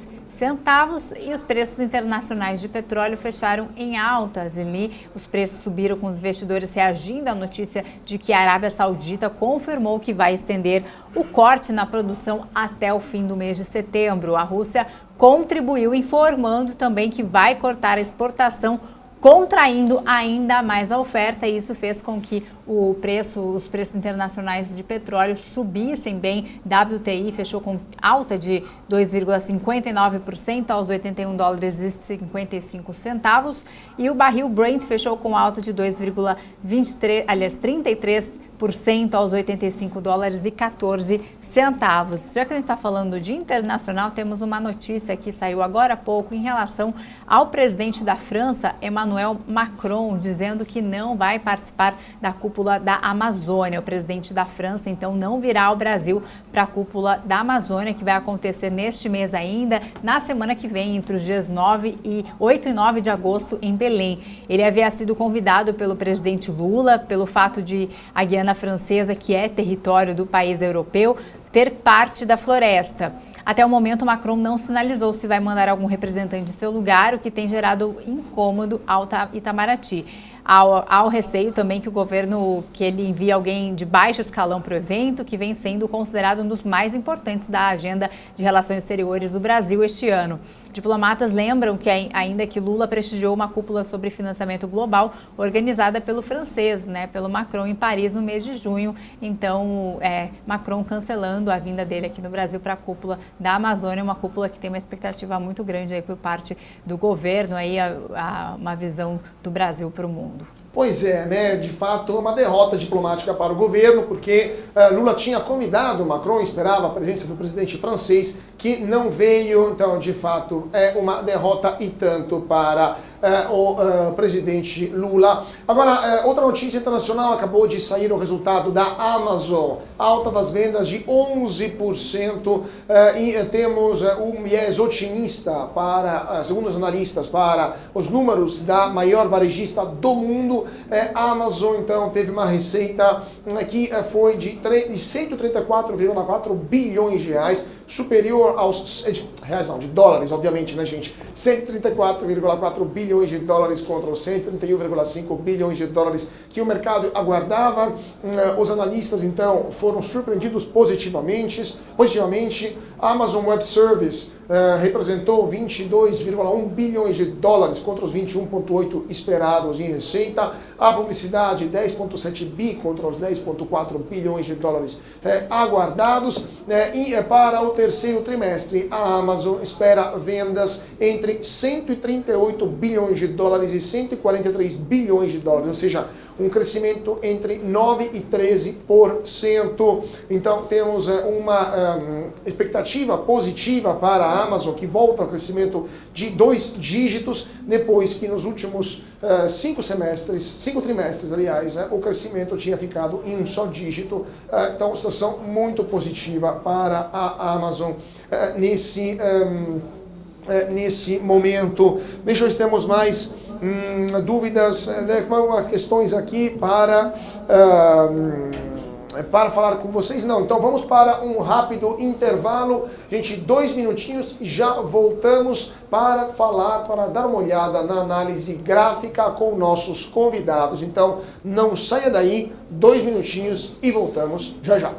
E os preços internacionais de petróleo fecharam em altas. Ali, os preços subiram com os investidores reagindo à notícia de que a Arábia Saudita confirmou que vai estender o corte na produção até o fim do mês de setembro. A Rússia contribuiu informando também que vai cortar a exportação, contraindo ainda mais a oferta, e isso fez com que os preços internacionais de petróleo subissem bem. WTI fechou com alta de 2,59% aos $81,55, e o barril Brent fechou com alta de 33% aos $85,14. centavos. Já que a gente está falando de internacional, temos uma notícia que saiu agora há pouco em relação ao presidente da França, Emmanuel Macron, dizendo que não vai participar da cúpula da Amazônia. O presidente da França, então, não virá ao Brasil para a cúpula da Amazônia, que vai acontecer neste mês ainda, na semana que vem, entre os dias 8 e 9 de agosto, em Belém. Ele havia sido convidado pelo presidente Lula, pelo fato de a Guiana Francesa, que é território do país europeu, ter parte da floresta. Até o momento, Macron não sinalizou se vai mandar algum representante de seu lugar, o que tem gerado incômodo ao Itamaraty. Ao receio também que o governo, que ele envie alguém de baixo escalão para o evento, que vem sendo considerado um dos mais importantes da agenda de relações exteriores do Brasil este ano. Diplomatas lembram que ainda que Lula prestigiou uma cúpula sobre financiamento global organizada pelo francês, pelo Macron em Paris no mês de junho. Então, Macron cancelando a vinda dele aqui no Brasil para a cúpula da Amazônia, uma cúpula que tem uma expectativa muito grande aí por parte do governo, aí uma visão do Brasil para o mundo. Pois é, de fato, uma derrota diplomática para o governo, porque Lula tinha convidado Macron, esperava a presença do presidente francês, que não veio, então, de fato, é uma derrota e tanto para o presidente Lula. Agora, outra notícia internacional, acabou de sair o resultado da Amazon, alta das vendas de 11%, e temos um viés otimista para, segundo os analistas, para os números da maior varejista do mundo. A Amazon, então, teve uma receita que foi de 134,4 bilhões de reais, superior aos de dólares, obviamente, né, gente? 134,4 bilhões de dólares contra os 131,5 bilhões de dólares que o mercado aguardava. Os analistas, então, foram surpreendidos positivamente. A Amazon Web Service representou 22,1 bilhões de dólares contra os 21,8 esperados em receita. A publicidade, 10,7 bi contra os 10,4 bilhões de dólares aguardados. E para o terceiro trimestre, a Amazon espera vendas entre 138 bilhões de dólares e 143 bilhões de dólares, ou seja, um crescimento entre 9% e 13%. Então, temos uma expectativa positiva para a Amazon, que volta ao crescimento de 2 dígitos, depois que nos últimos 5 trimestres, o crescimento tinha ficado em um só dígito. Então, situação muito positiva para a Amazon nesse momento. Deixa eu ver se temos mais dúvidas, questões aqui para falar com vocês. Não, então vamos para um rápido intervalo. Gente, 2 minutinhos e já voltamos para dar uma olhada na análise gráfica com nossos convidados. Então, não saia daí, 2 minutinhos e voltamos já já.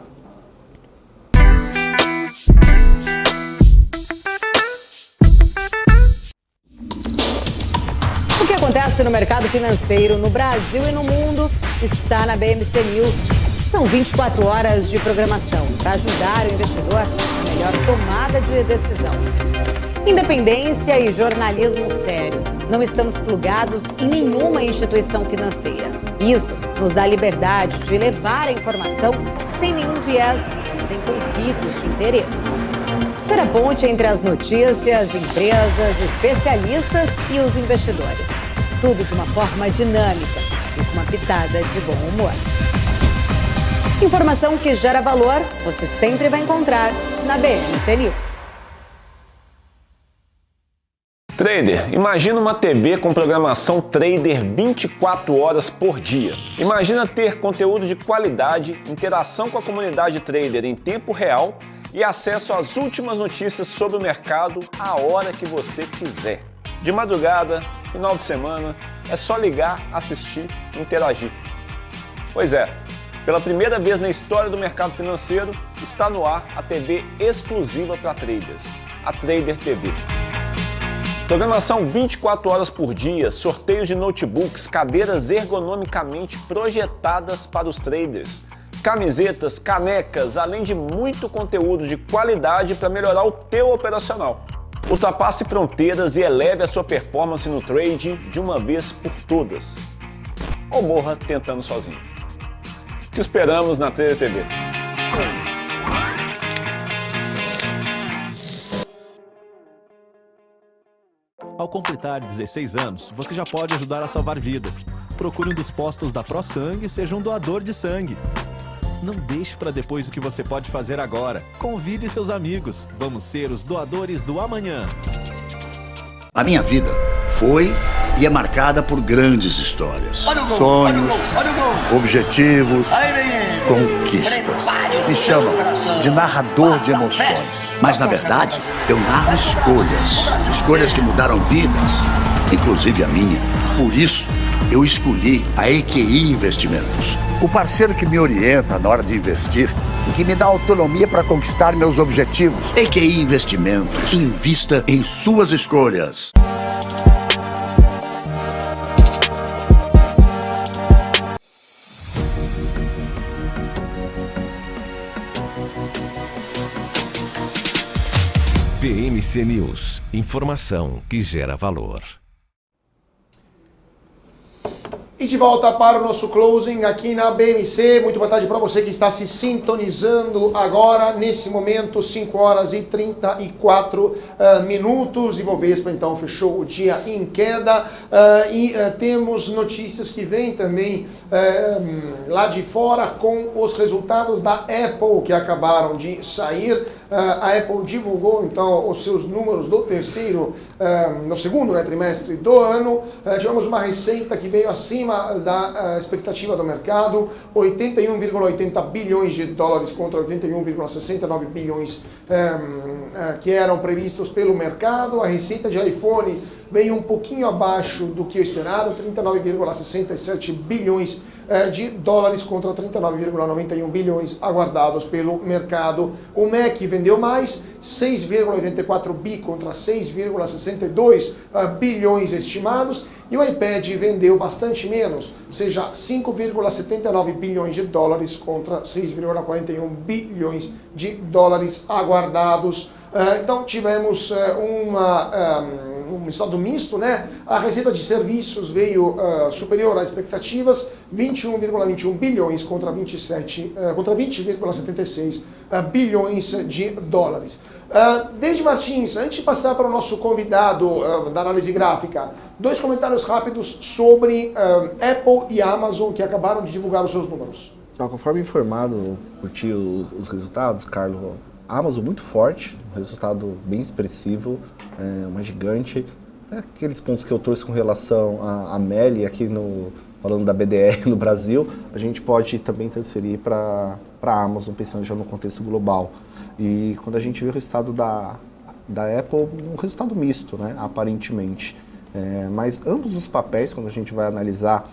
O que acontece no mercado financeiro no Brasil e no mundo está na BMC News. São 24 horas de programação para ajudar o investidor na melhor tomada de decisão. Independência e jornalismo sério. Não estamos plugados em nenhuma instituição financeira. Isso nos dá liberdade de levar a informação sem nenhum viés, sem conflitos de interesse. Ser a ponte entre as notícias, empresas, especialistas e os investidores. Tudo de uma forma dinâmica e com uma pitada de bom humor. Informação que gera valor, você sempre vai encontrar na BMC News. Trader, imagina uma TV com programação trader 24 horas por dia. Imagina ter conteúdo de qualidade, interação com a comunidade trader em tempo real e acesso às últimas notícias sobre o mercado a hora que você quiser. De madrugada, final de semana, é só ligar, assistir e interagir. Pois é, pela primeira vez na história do mercado financeiro, está no ar a TV exclusiva para traders, a Trader TV. Programação 24 horas por dia, sorteios de notebooks, cadeiras ergonomicamente projetadas para os traders, camisetas, canecas, além de muito conteúdo de qualidade para melhorar o teu operacional. Ultrapasse fronteiras e eleve a sua performance no trade de uma vez por todas. Ou morra tentando sozinho. Te esperamos na Trader TV. Ao completar 16 anos, você já pode ajudar a salvar vidas. Procure um dos postos da ProSangue e seja um doador de sangue. Não deixe para depois o que você pode fazer agora. Convide seus amigos. Vamos ser os doadores do amanhã. A minha vida foi e é marcada por grandes histórias. Sonhos, objetivos, conquistas. Me chamam de narrador de emoções. Mas, na verdade, eu narro escolhas. Escolhas que mudaram vidas, inclusive a minha. Por isso, eu escolhi a EQI Investimentos. O parceiro que me orienta na hora de investir e que me dá autonomia para conquistar meus objetivos. EQI Investimentos. Invista em suas escolhas. BMC News. Informação que gera valor. E de volta para o nosso closing aqui na BMC. Muito boa tarde para você que está se sintonizando agora, nesse momento, 5 horas e 34 minutos. Ibovespa, então, fechou o dia em queda. Temos notícias que vêm também lá de fora com os resultados da Apple, que acabaram de sair. A Apple divulgou, então, os seus números do no segundo trimestre do ano. Tivemos uma receita que veio acima da expectativa do mercado, 81,80 bilhões de dólares contra 81,69 bilhões que eram previstos pelo mercado. A receita de iPhone veio um pouquinho abaixo do que o esperado, 39,67 bilhões de dólares contra 39,91 bilhões aguardados pelo mercado. O Mac vendeu mais, 6,84 bi contra 6,62 bilhões estimados, e o iPad vendeu bastante menos, ou seja, 5,79 bilhões de dólares contra 6,41 bilhões de dólares aguardados. Então tivemos um estado misto, né? A receita de serviços veio superior às expectativas, 21,21 bilhões contra 20,76 bilhões de dólares. David Martins, antes de passar para o nosso convidado da análise gráfica, 2 comentários rápidos sobre Apple e Amazon, que acabaram de divulgar os seus números. Conforme informado por ti os resultados, Carlos, a Amazon muito forte, um resultado bem expressivo, uma gigante. Aqueles pontos que eu trouxe com relação à Meli aqui falando da BDR no Brasil, a gente pode também transferir para a Amazon, pensando já no contexto global. E quando a gente vê o resultado da Apple, um resultado misto, né, aparentemente. Mas ambos os papéis, quando a gente vai analisar,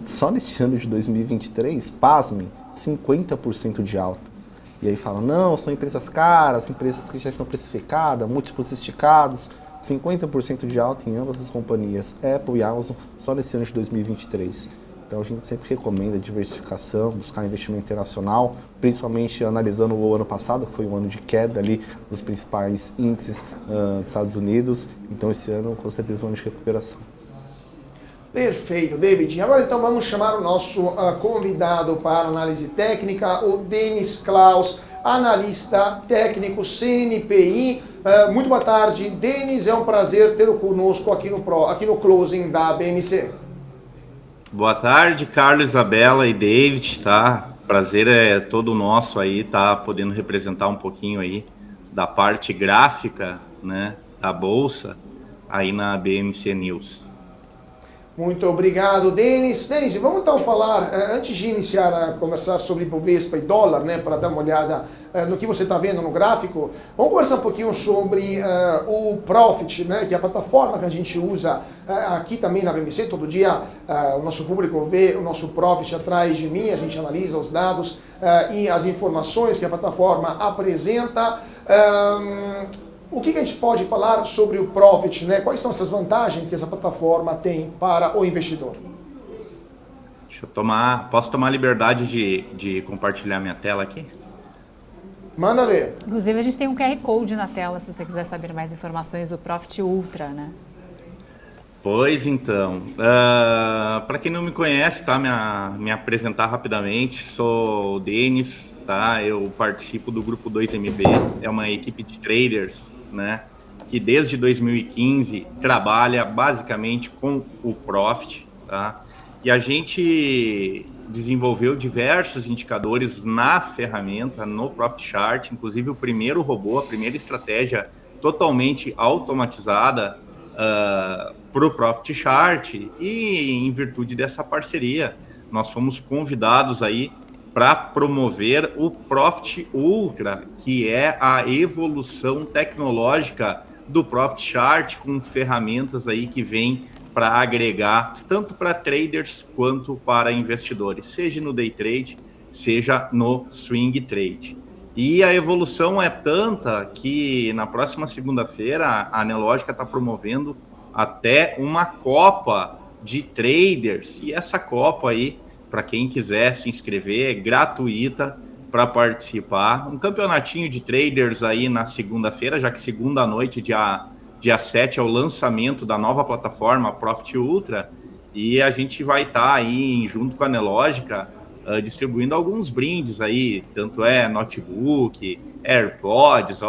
só neste ano de 2023, pasmem, 50% de alta. E aí falam, não, são empresas caras, empresas que já estão precificadas, múltiplos esticados, 50% de alta em ambas as companhias, Apple e Amazon, só nesse ano de 2023. Então a gente sempre recomenda diversificação, buscar investimento internacional, principalmente analisando o ano passado, que foi um ano de queda ali dos principais índices dos Estados Unidos. Então esse ano, com certeza, é um ano de recuperação. Perfeito, David. Agora então vamos chamar o nosso convidado para análise técnica, o Denis Klaus, analista técnico CNPI. Muito boa tarde, Denis. É um prazer tê-lo conosco aqui no closing da BMC. Boa tarde, Carlos, Isabela e David, tá? Prazer é todo nosso aí, tá? Podendo representar um pouquinho aí da parte gráfica, né, da Bolsa aí na BMC News. Muito obrigado, Denis. Denis, vamos então falar, antes de iniciar a conversar sobre Ibovespa e dólar, né, para dar uma olhada no que você está vendo no gráfico, vamos conversar um pouquinho sobre o Profit, né, que é a plataforma que a gente usa aqui também na BMC. Todo dia o nosso público vê o nosso Profit atrás de mim, a gente analisa os dados e as informações que a plataforma apresenta. O que a gente pode falar sobre o Profit, né? Quais são essas vantagens que essa plataforma tem para o investidor? Posso tomar a liberdade de compartilhar minha tela aqui? Manda ver. Inclusive a gente tem um QR Code na tela, se você quiser saber mais informações do Profit Ultra, né? Pois então, para quem não me conhece, tá? Me apresentar rapidamente, sou o Denis, tá? Eu participo do Grupo 2MB, é uma equipe de traders, né? que desde 2015 trabalha basicamente com o Profit, tá? E a gente desenvolveu diversos indicadores na ferramenta, no Profit Chart, inclusive o primeiro robô, a primeira estratégia totalmente automatizada para o Profit Chart, e em virtude dessa parceria, nós fomos convidados aí para promover o Profit Ultra, que é a evolução tecnológica do Profit Chart, com ferramentas aí que vêm para agregar tanto para traders quanto para investidores, seja no day trade, seja no swing trade. E a evolução é tanta que na próxima segunda-feira a Nelogica está promovendo até uma Copa de Traders, e essa Copa aí, para quem quiser se inscrever, é gratuita para participar. Um campeonatinho de traders aí na segunda-feira, já que segunda noite, dia 7, é o lançamento da nova plataforma Profit Ultra, e a gente vai estar aí, junto com a Nelogica, distribuindo alguns brindes aí, tanto notebook, AirPods,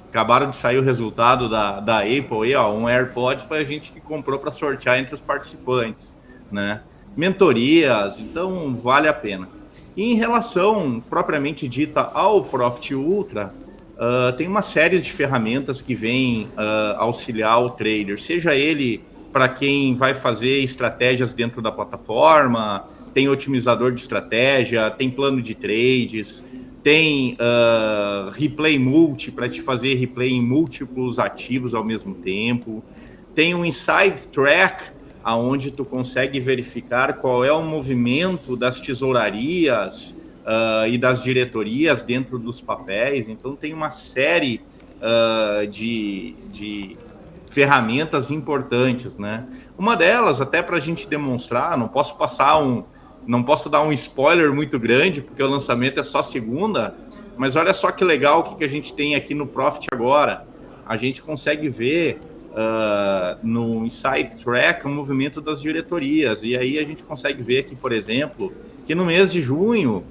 acabaram de sair o resultado da Apple aí, um AirPod foi a gente que comprou para sortear entre os participantes, né? Mentorias, então vale a pena. E em relação propriamente dita ao Profit Ultra, tem uma série de ferramentas que vêm auxiliar o trader, seja ele para quem vai fazer estratégias dentro da plataforma, tem otimizador de estratégia, tem plano de trades, tem replay multi para te fazer replay em múltiplos ativos ao mesmo tempo, tem um inside track, aonde tu consegue verificar qual é o movimento das tesourarias e das diretorias dentro dos papéis. Então tem uma série de ferramentas importantes, né? Uma delas, até para a gente demonstrar, não posso dar um spoiler muito grande, porque o lançamento é só segunda, mas olha só que legal o que a gente tem aqui no Profit agora. A gente consegue ver no Inside Track o movimento das diretorias, e aí a gente consegue ver aqui, por exemplo, que no mês de junho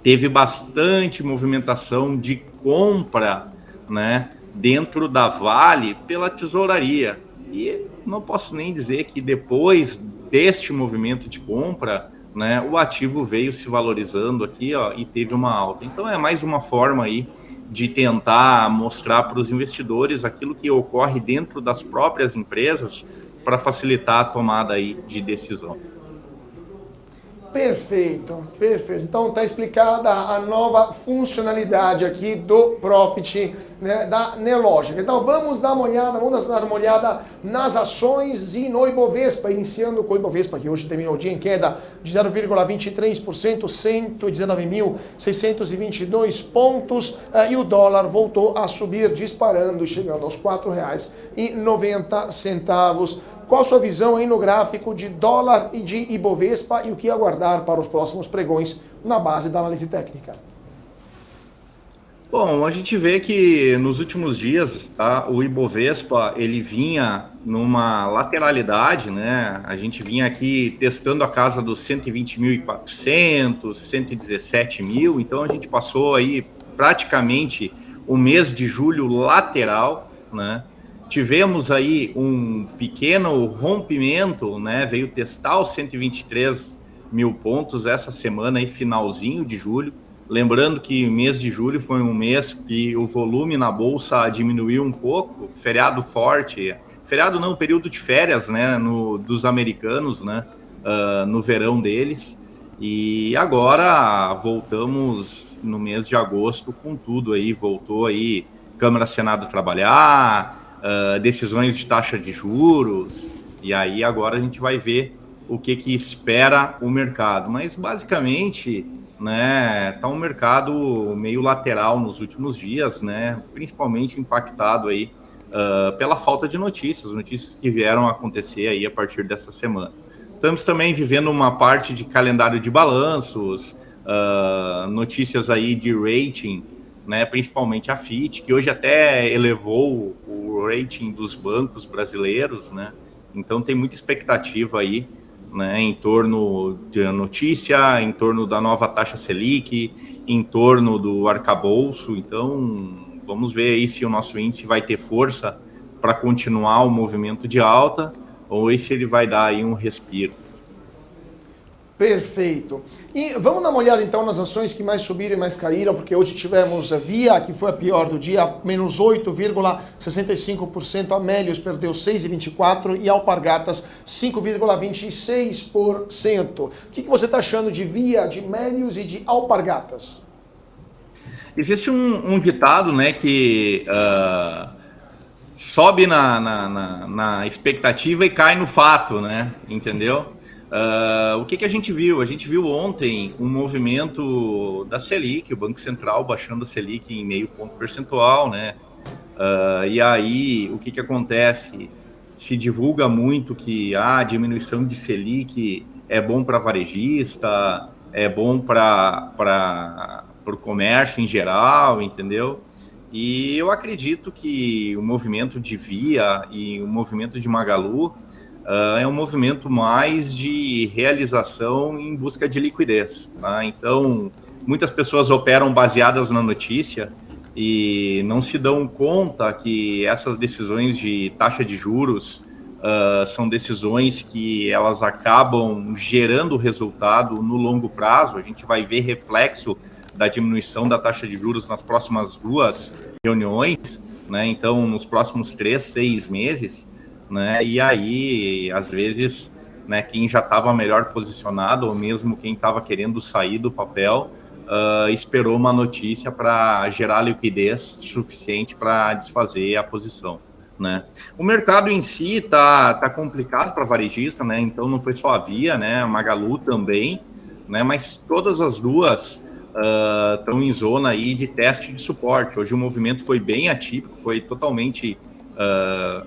teve bastante movimentação de compra, né, dentro da Vale pela tesouraria, e não posso nem dizer que depois deste movimento de compra, né, o ativo veio se valorizando aqui, e teve uma alta. Então é mais uma forma aí de tentar mostrar para os investidores aquilo que ocorre dentro das próprias empresas para facilitar a tomada aí de decisão. Perfeito, perfeito. Então está explicada a nova funcionalidade aqui do Profit, né, da Nelogica. Então vamos dar uma olhada nas ações e no Ibovespa, iniciando com o Ibovespa, que hoje terminou o dia em queda de 0,23%, 119.622 pontos, e o dólar voltou a subir, disparando, chegando aos R$ 4,90. Qual a sua visão aí no gráfico de dólar e de Ibovespa e o que aguardar para os próximos pregões na base da análise técnica? Bom, a gente vê que nos últimos dias o Ibovespa ele vinha numa lateralidade, né? A gente vinha aqui testando a casa dos 120.400, 117 mil, então a gente passou aí praticamente o mês de julho lateral, né? Tivemos aí um pequeno rompimento, né? Veio testar os 123 mil pontos essa semana aí, finalzinho de julho. Lembrando que o mês de julho foi um mês que o volume na bolsa diminuiu um pouco, feriado forte, feriado não, período de férias, né? Dos americanos, né? No verão deles. E agora voltamos no mês de agosto com tudo aí, voltou aí Câmara Senado a trabalhar, decisões de taxa de juros, e aí agora a gente vai ver o que espera o mercado. Mas basicamente, né, tá um mercado meio lateral nos últimos dias, né, principalmente impactado aí pela falta de notícias que vieram a acontecer aí a partir dessa semana. Estamos também vivendo uma parte de calendário de balanços, notícias aí de rating, né, principalmente a Fitch, que hoje até elevou o rating dos bancos brasileiros, né? Então tem muita expectativa aí, né, em torno de notícia, em torno da nova taxa Selic, em torno do arcabouço. Então Vamos ver aí se o nosso índice vai ter força para continuar o movimento de alta ou se ele vai dar aí um respiro. Perfeito. E vamos dar uma olhada então nas ações que mais subiram e mais caíram, porque hoje tivemos a Via, que foi a pior do dia, menos 8,65%, a Melius perdeu 6,24% e a Alpargatas 5,26%. O que você está achando de Via, de Melius e de Alpargatas? Existe um ditado, né, que sobe na expectativa e cai no fato, né, entendeu? O que a gente viu? A gente viu ontem um movimento da Selic, o Banco Central baixando a Selic em meio ponto percentual, né? E aí, o que acontece? Se divulga muito que a diminuição de Selic é bom para varejista, é bom para o comércio em geral, entendeu? E eu acredito que o movimento de Via e o movimento de Magalu é um movimento mais de realização em busca de liquidez, tá? Então, muitas pessoas operam baseadas na notícia e não se dão conta que essas decisões de taxa de juros são decisões que elas acabam gerando resultado no longo prazo. A gente vai ver reflexo da diminuição da taxa de juros nas próximas 2 reuniões, né? Então, nos próximos 3, 6 meses, né? E aí, às vezes, né, quem já estava melhor posicionado, ou mesmo quem estava querendo sair do papel, esperou uma notícia para gerar liquidez suficiente para desfazer a posição, né? O mercado em si tá complicado para varejista, né? Então não foi só a Via, né? A Magalu também, né? Mas todas as duas estão em zona aí de teste de suporte. Hoje o movimento foi bem atípico, foi totalmente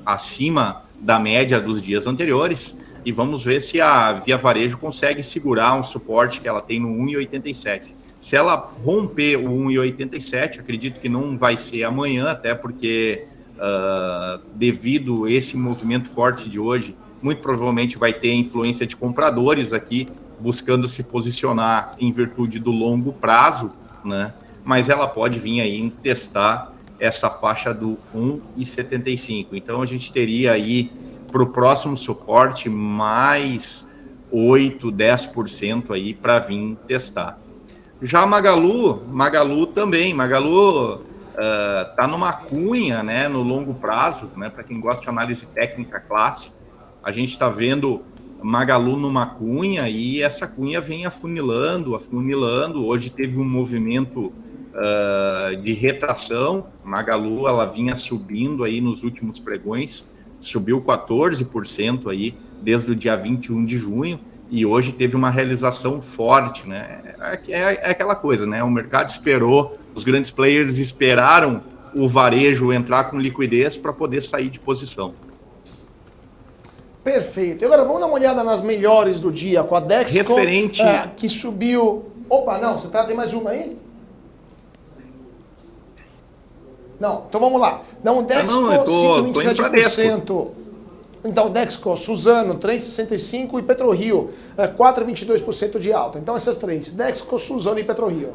acima da média dos dias anteriores, e vamos ver se a Via Varejo consegue segurar um suporte que ela tem no 1,87. Se ela romper o 1,87, acredito que não vai ser amanhã, até porque devido a esse movimento forte de hoje, muito provavelmente vai ter influência de compradores aqui, buscando se posicionar em virtude do longo prazo, né? Mas ela pode vir aí testar essa faixa do 1,75. Então a gente teria aí para o próximo suporte mais 8, 10% aí para vir testar. Já Magalu também. Magalu tá numa cunha, né, no longo prazo, né, para quem gosta de análise técnica clássica. A gente está vendo Magalu numa cunha e essa cunha vem afunilando. Hoje teve um movimento de retração. Magalu, ela vinha subindo aí nos últimos pregões, subiu 14% aí desde o dia 21 de junho e hoje teve uma realização forte, né? É aquela coisa, né? O mercado esperou, os grandes players esperaram o varejo entrar com liquidez para poder sair de posição. Perfeito. Agora vamos dar uma olhada nas melhores do dia com a Dexco, referente que subiu. Opa, não, você tem mais uma aí? Não, então vamos lá. Não, Dexco, 5,27%. Então, Dexco, Suzano, 3,65% e PetroRio, 4,22% de alta. Então, essas três, Dexco, Suzano e PetroRio.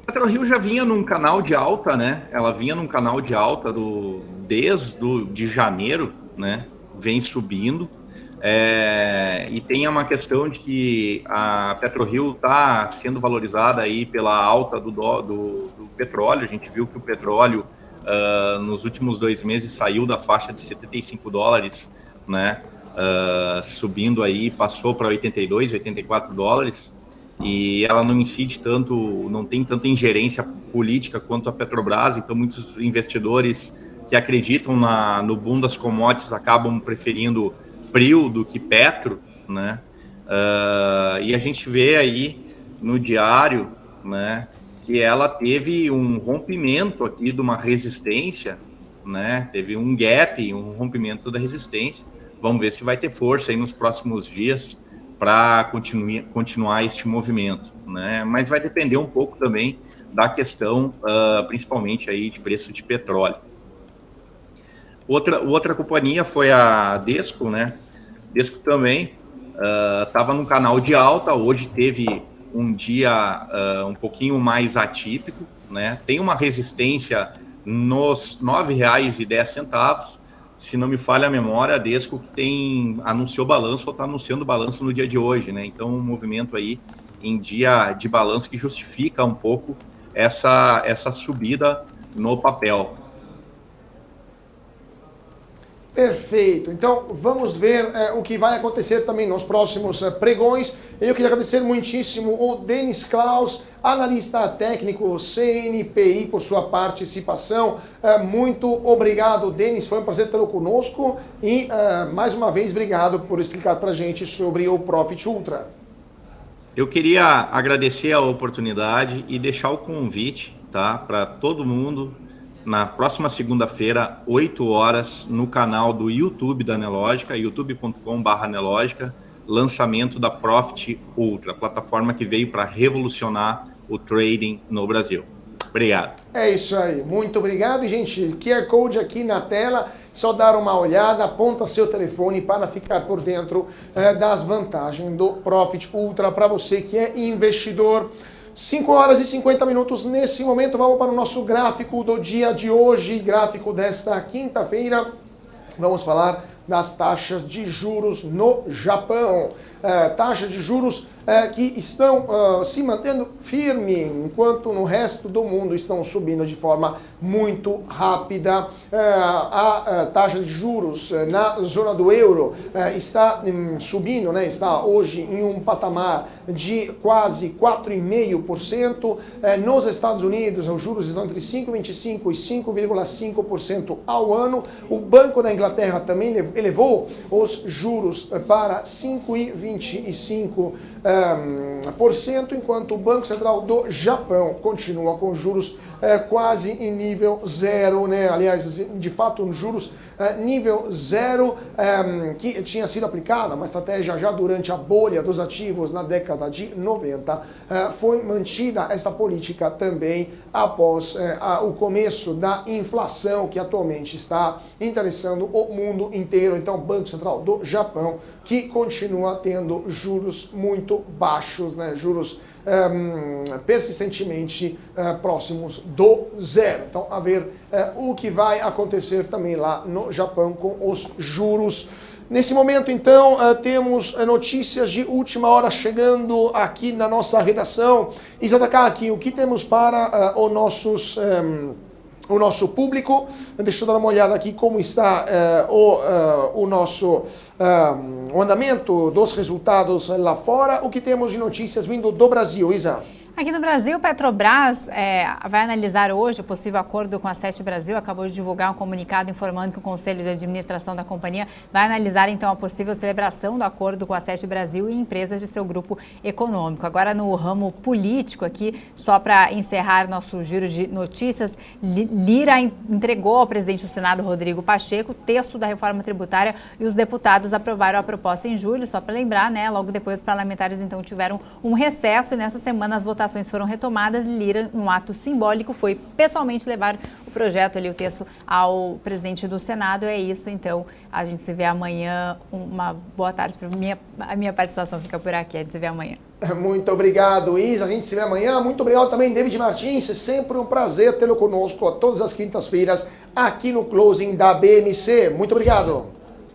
A PetroRio já vinha num canal de alta, né? Ela vinha num canal de alta desde janeiro, né? Vem subindo. E tem uma questão de que a PetroRio está sendo valorizada aí pela alta do petróleo. A gente viu que o petróleo nos últimos 2 meses saiu da faixa de $75, né? Subindo aí, passou para 82, 84 dólares. E ela não incide tanto, não tem tanta ingerência política quanto a Petrobras. Então muitos investidores que acreditam no boom das commodities acabam preferindo Prio do que Petro, né? E a gente vê aí no diário, né, que ela teve um rompimento aqui de uma resistência, né? Teve um gap, um rompimento da resistência. Vamos ver se vai ter força aí nos próximos dias para continuar este movimento, né? Mas vai depender um pouco também da questão, principalmente aí de preço de petróleo. Outra companhia foi a Dexco, né? Dexco também estava num canal de alta, hoje teve um dia um pouquinho mais atípico, né? Tem uma resistência nos R$ 9,10, se não me falha a memória, a Desco que anunciou balanço ou está anunciando balanço no dia de hoje, né? Então, um movimento aí em dia de balanço que justifica um pouco essa subida no papel. Perfeito. Então, vamos ver o que vai acontecer também nos próximos pregões. Eu queria agradecer muitíssimo o Denis Klaus, analista técnico CNPI, por sua participação. Muito obrigado, Denis. Foi um prazer tê-lo conosco. E, mais uma vez, obrigado por explicar para a gente sobre o Profit Ultra. Eu queria agradecer a oportunidade e deixar o convite, tá, para todo mundo na próxima segunda-feira, 8 horas, no canal do YouTube da Nelogica, youtube.com/Nelogica, lançamento da Profit Ultra, plataforma que veio para revolucionar o trading no Brasil. Obrigado. É isso aí, muito obrigado. E, gente, QR Code aqui na tela, só dar uma olhada, aponta seu telefone para ficar por dentro das vantagens do Profit Ultra para você que é investidor. 5 horas e 50 minutos nesse momento. Vamos para o nosso gráfico do dia de hoje, gráfico desta quinta-feira. Vamos falar das taxas de juros no Japão. Taxas de juros que estão se mantendo firme, enquanto no resto do mundo estão subindo de forma muito rápida. A taxa de juros na zona do euro está subindo, né? Está hoje em um patamar de quase 4,5%. Nos Estados Unidos, os juros estão entre 5,25% e 5,5% ao ano. O Banco da Inglaterra também elevou os juros para 5,25%, enquanto o Banco Central do Japão continua com juros quase em nível zero, né? Aliás, de fato, juros nível zero, que tinha sido aplicada uma estratégia já durante a bolha dos ativos na década de 90, foi mantida essa política também após o começo da inflação que atualmente está interessando o mundo inteiro. Então, o Banco Central do Japão, que continua tendo juros muito baixos, né? Juros persistentemente próximos do zero. Então, a ver o que vai acontecer também lá no Japão com os juros. Nesse momento, então, temos notícias de última hora chegando aqui na nossa redação. Isataka, o que temos para o nosso público? Deixa eu dar uma olhada aqui como está o nosso o andamento dos resultados lá fora. O que temos de notícias vindo do Brasil, Isa? Aqui no Brasil, Petrobras vai analisar hoje o possível acordo com a Sete Brasil. Acabou de divulgar um comunicado informando que o Conselho de Administração da companhia vai analisar, então, a possível celebração do acordo com a Sete Brasil e empresas de seu grupo econômico. Agora, no ramo político aqui, só para encerrar nosso giro de notícias, Lira entregou ao presidente do Senado, Rodrigo Pacheco, o texto da reforma tributária e os deputados aprovaram a proposta em julho. Só para lembrar, né? Logo depois, os parlamentares, então, tiveram um recesso e nessa semana as votações foram retomadas. Lira, um ato simbólico, foi pessoalmente levar o projeto ali, o texto, ao presidente do Senado. É isso, então, a gente se vê amanhã. Uma boa tarde para a minha participação fica por aqui, a gente se vê amanhã. Muito obrigado, Isa, a gente se vê amanhã. Muito obrigado também, David Martins, sempre um prazer tê-lo conosco todas as quintas-feiras aqui no Closing da BMC. Muito obrigado.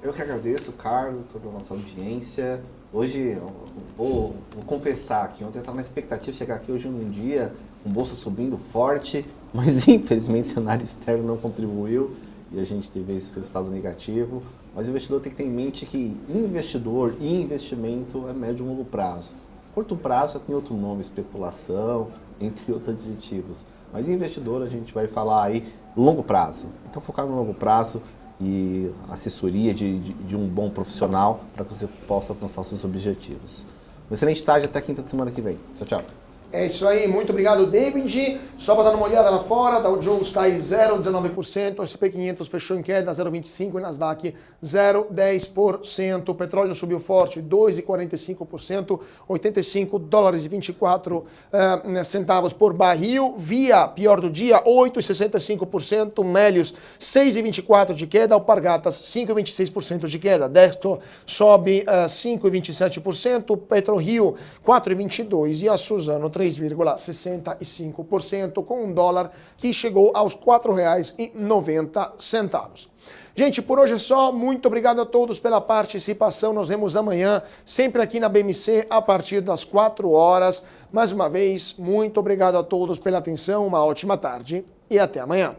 Eu que agradeço, Carlos, toda a nossa audiência. Hoje, vou confessar que ontem eu estava na expectativa de chegar aqui hoje num dia com bolsa subindo forte, mas infelizmente o cenário externo não contribuiu e a gente teve esse resultado negativo. Mas o investidor tem que ter em mente que investidor e investimento é médio e longo prazo. Curto prazo já tem outro nome, especulação, entre outros adjetivos. Mas investidor a gente vai falar aí longo prazo. Então focar no longo prazo e assessoria de um bom profissional para que você possa alcançar os seus objetivos. Uma excelente tarde, até quinta de semana que vem. Tchau, tchau. É isso aí, muito obrigado, David. Só para dar uma olhada lá fora, Dow Jones cai 0,19%, S&P 500 fechou em queda 0,25% e Nasdaq 0,10%. O petróleo subiu forte 2,45%, 85 dólares e 24 centavos por barril. Via, pior do dia, 8,65%, Melius 6,24% de queda, Alpargatas 5,26% de queda, Dextro sobe 5,27%, PetroRio 4,22% e a Suzano 3,65%, com um dólar que chegou aos R$ 4,90. Gente, por hoje é só. Muito obrigado a todos pela participação. Nos vemos amanhã, sempre aqui na BMC, a partir das 4 horas. Mais uma vez, muito obrigado a todos pela atenção. Uma ótima tarde e até amanhã.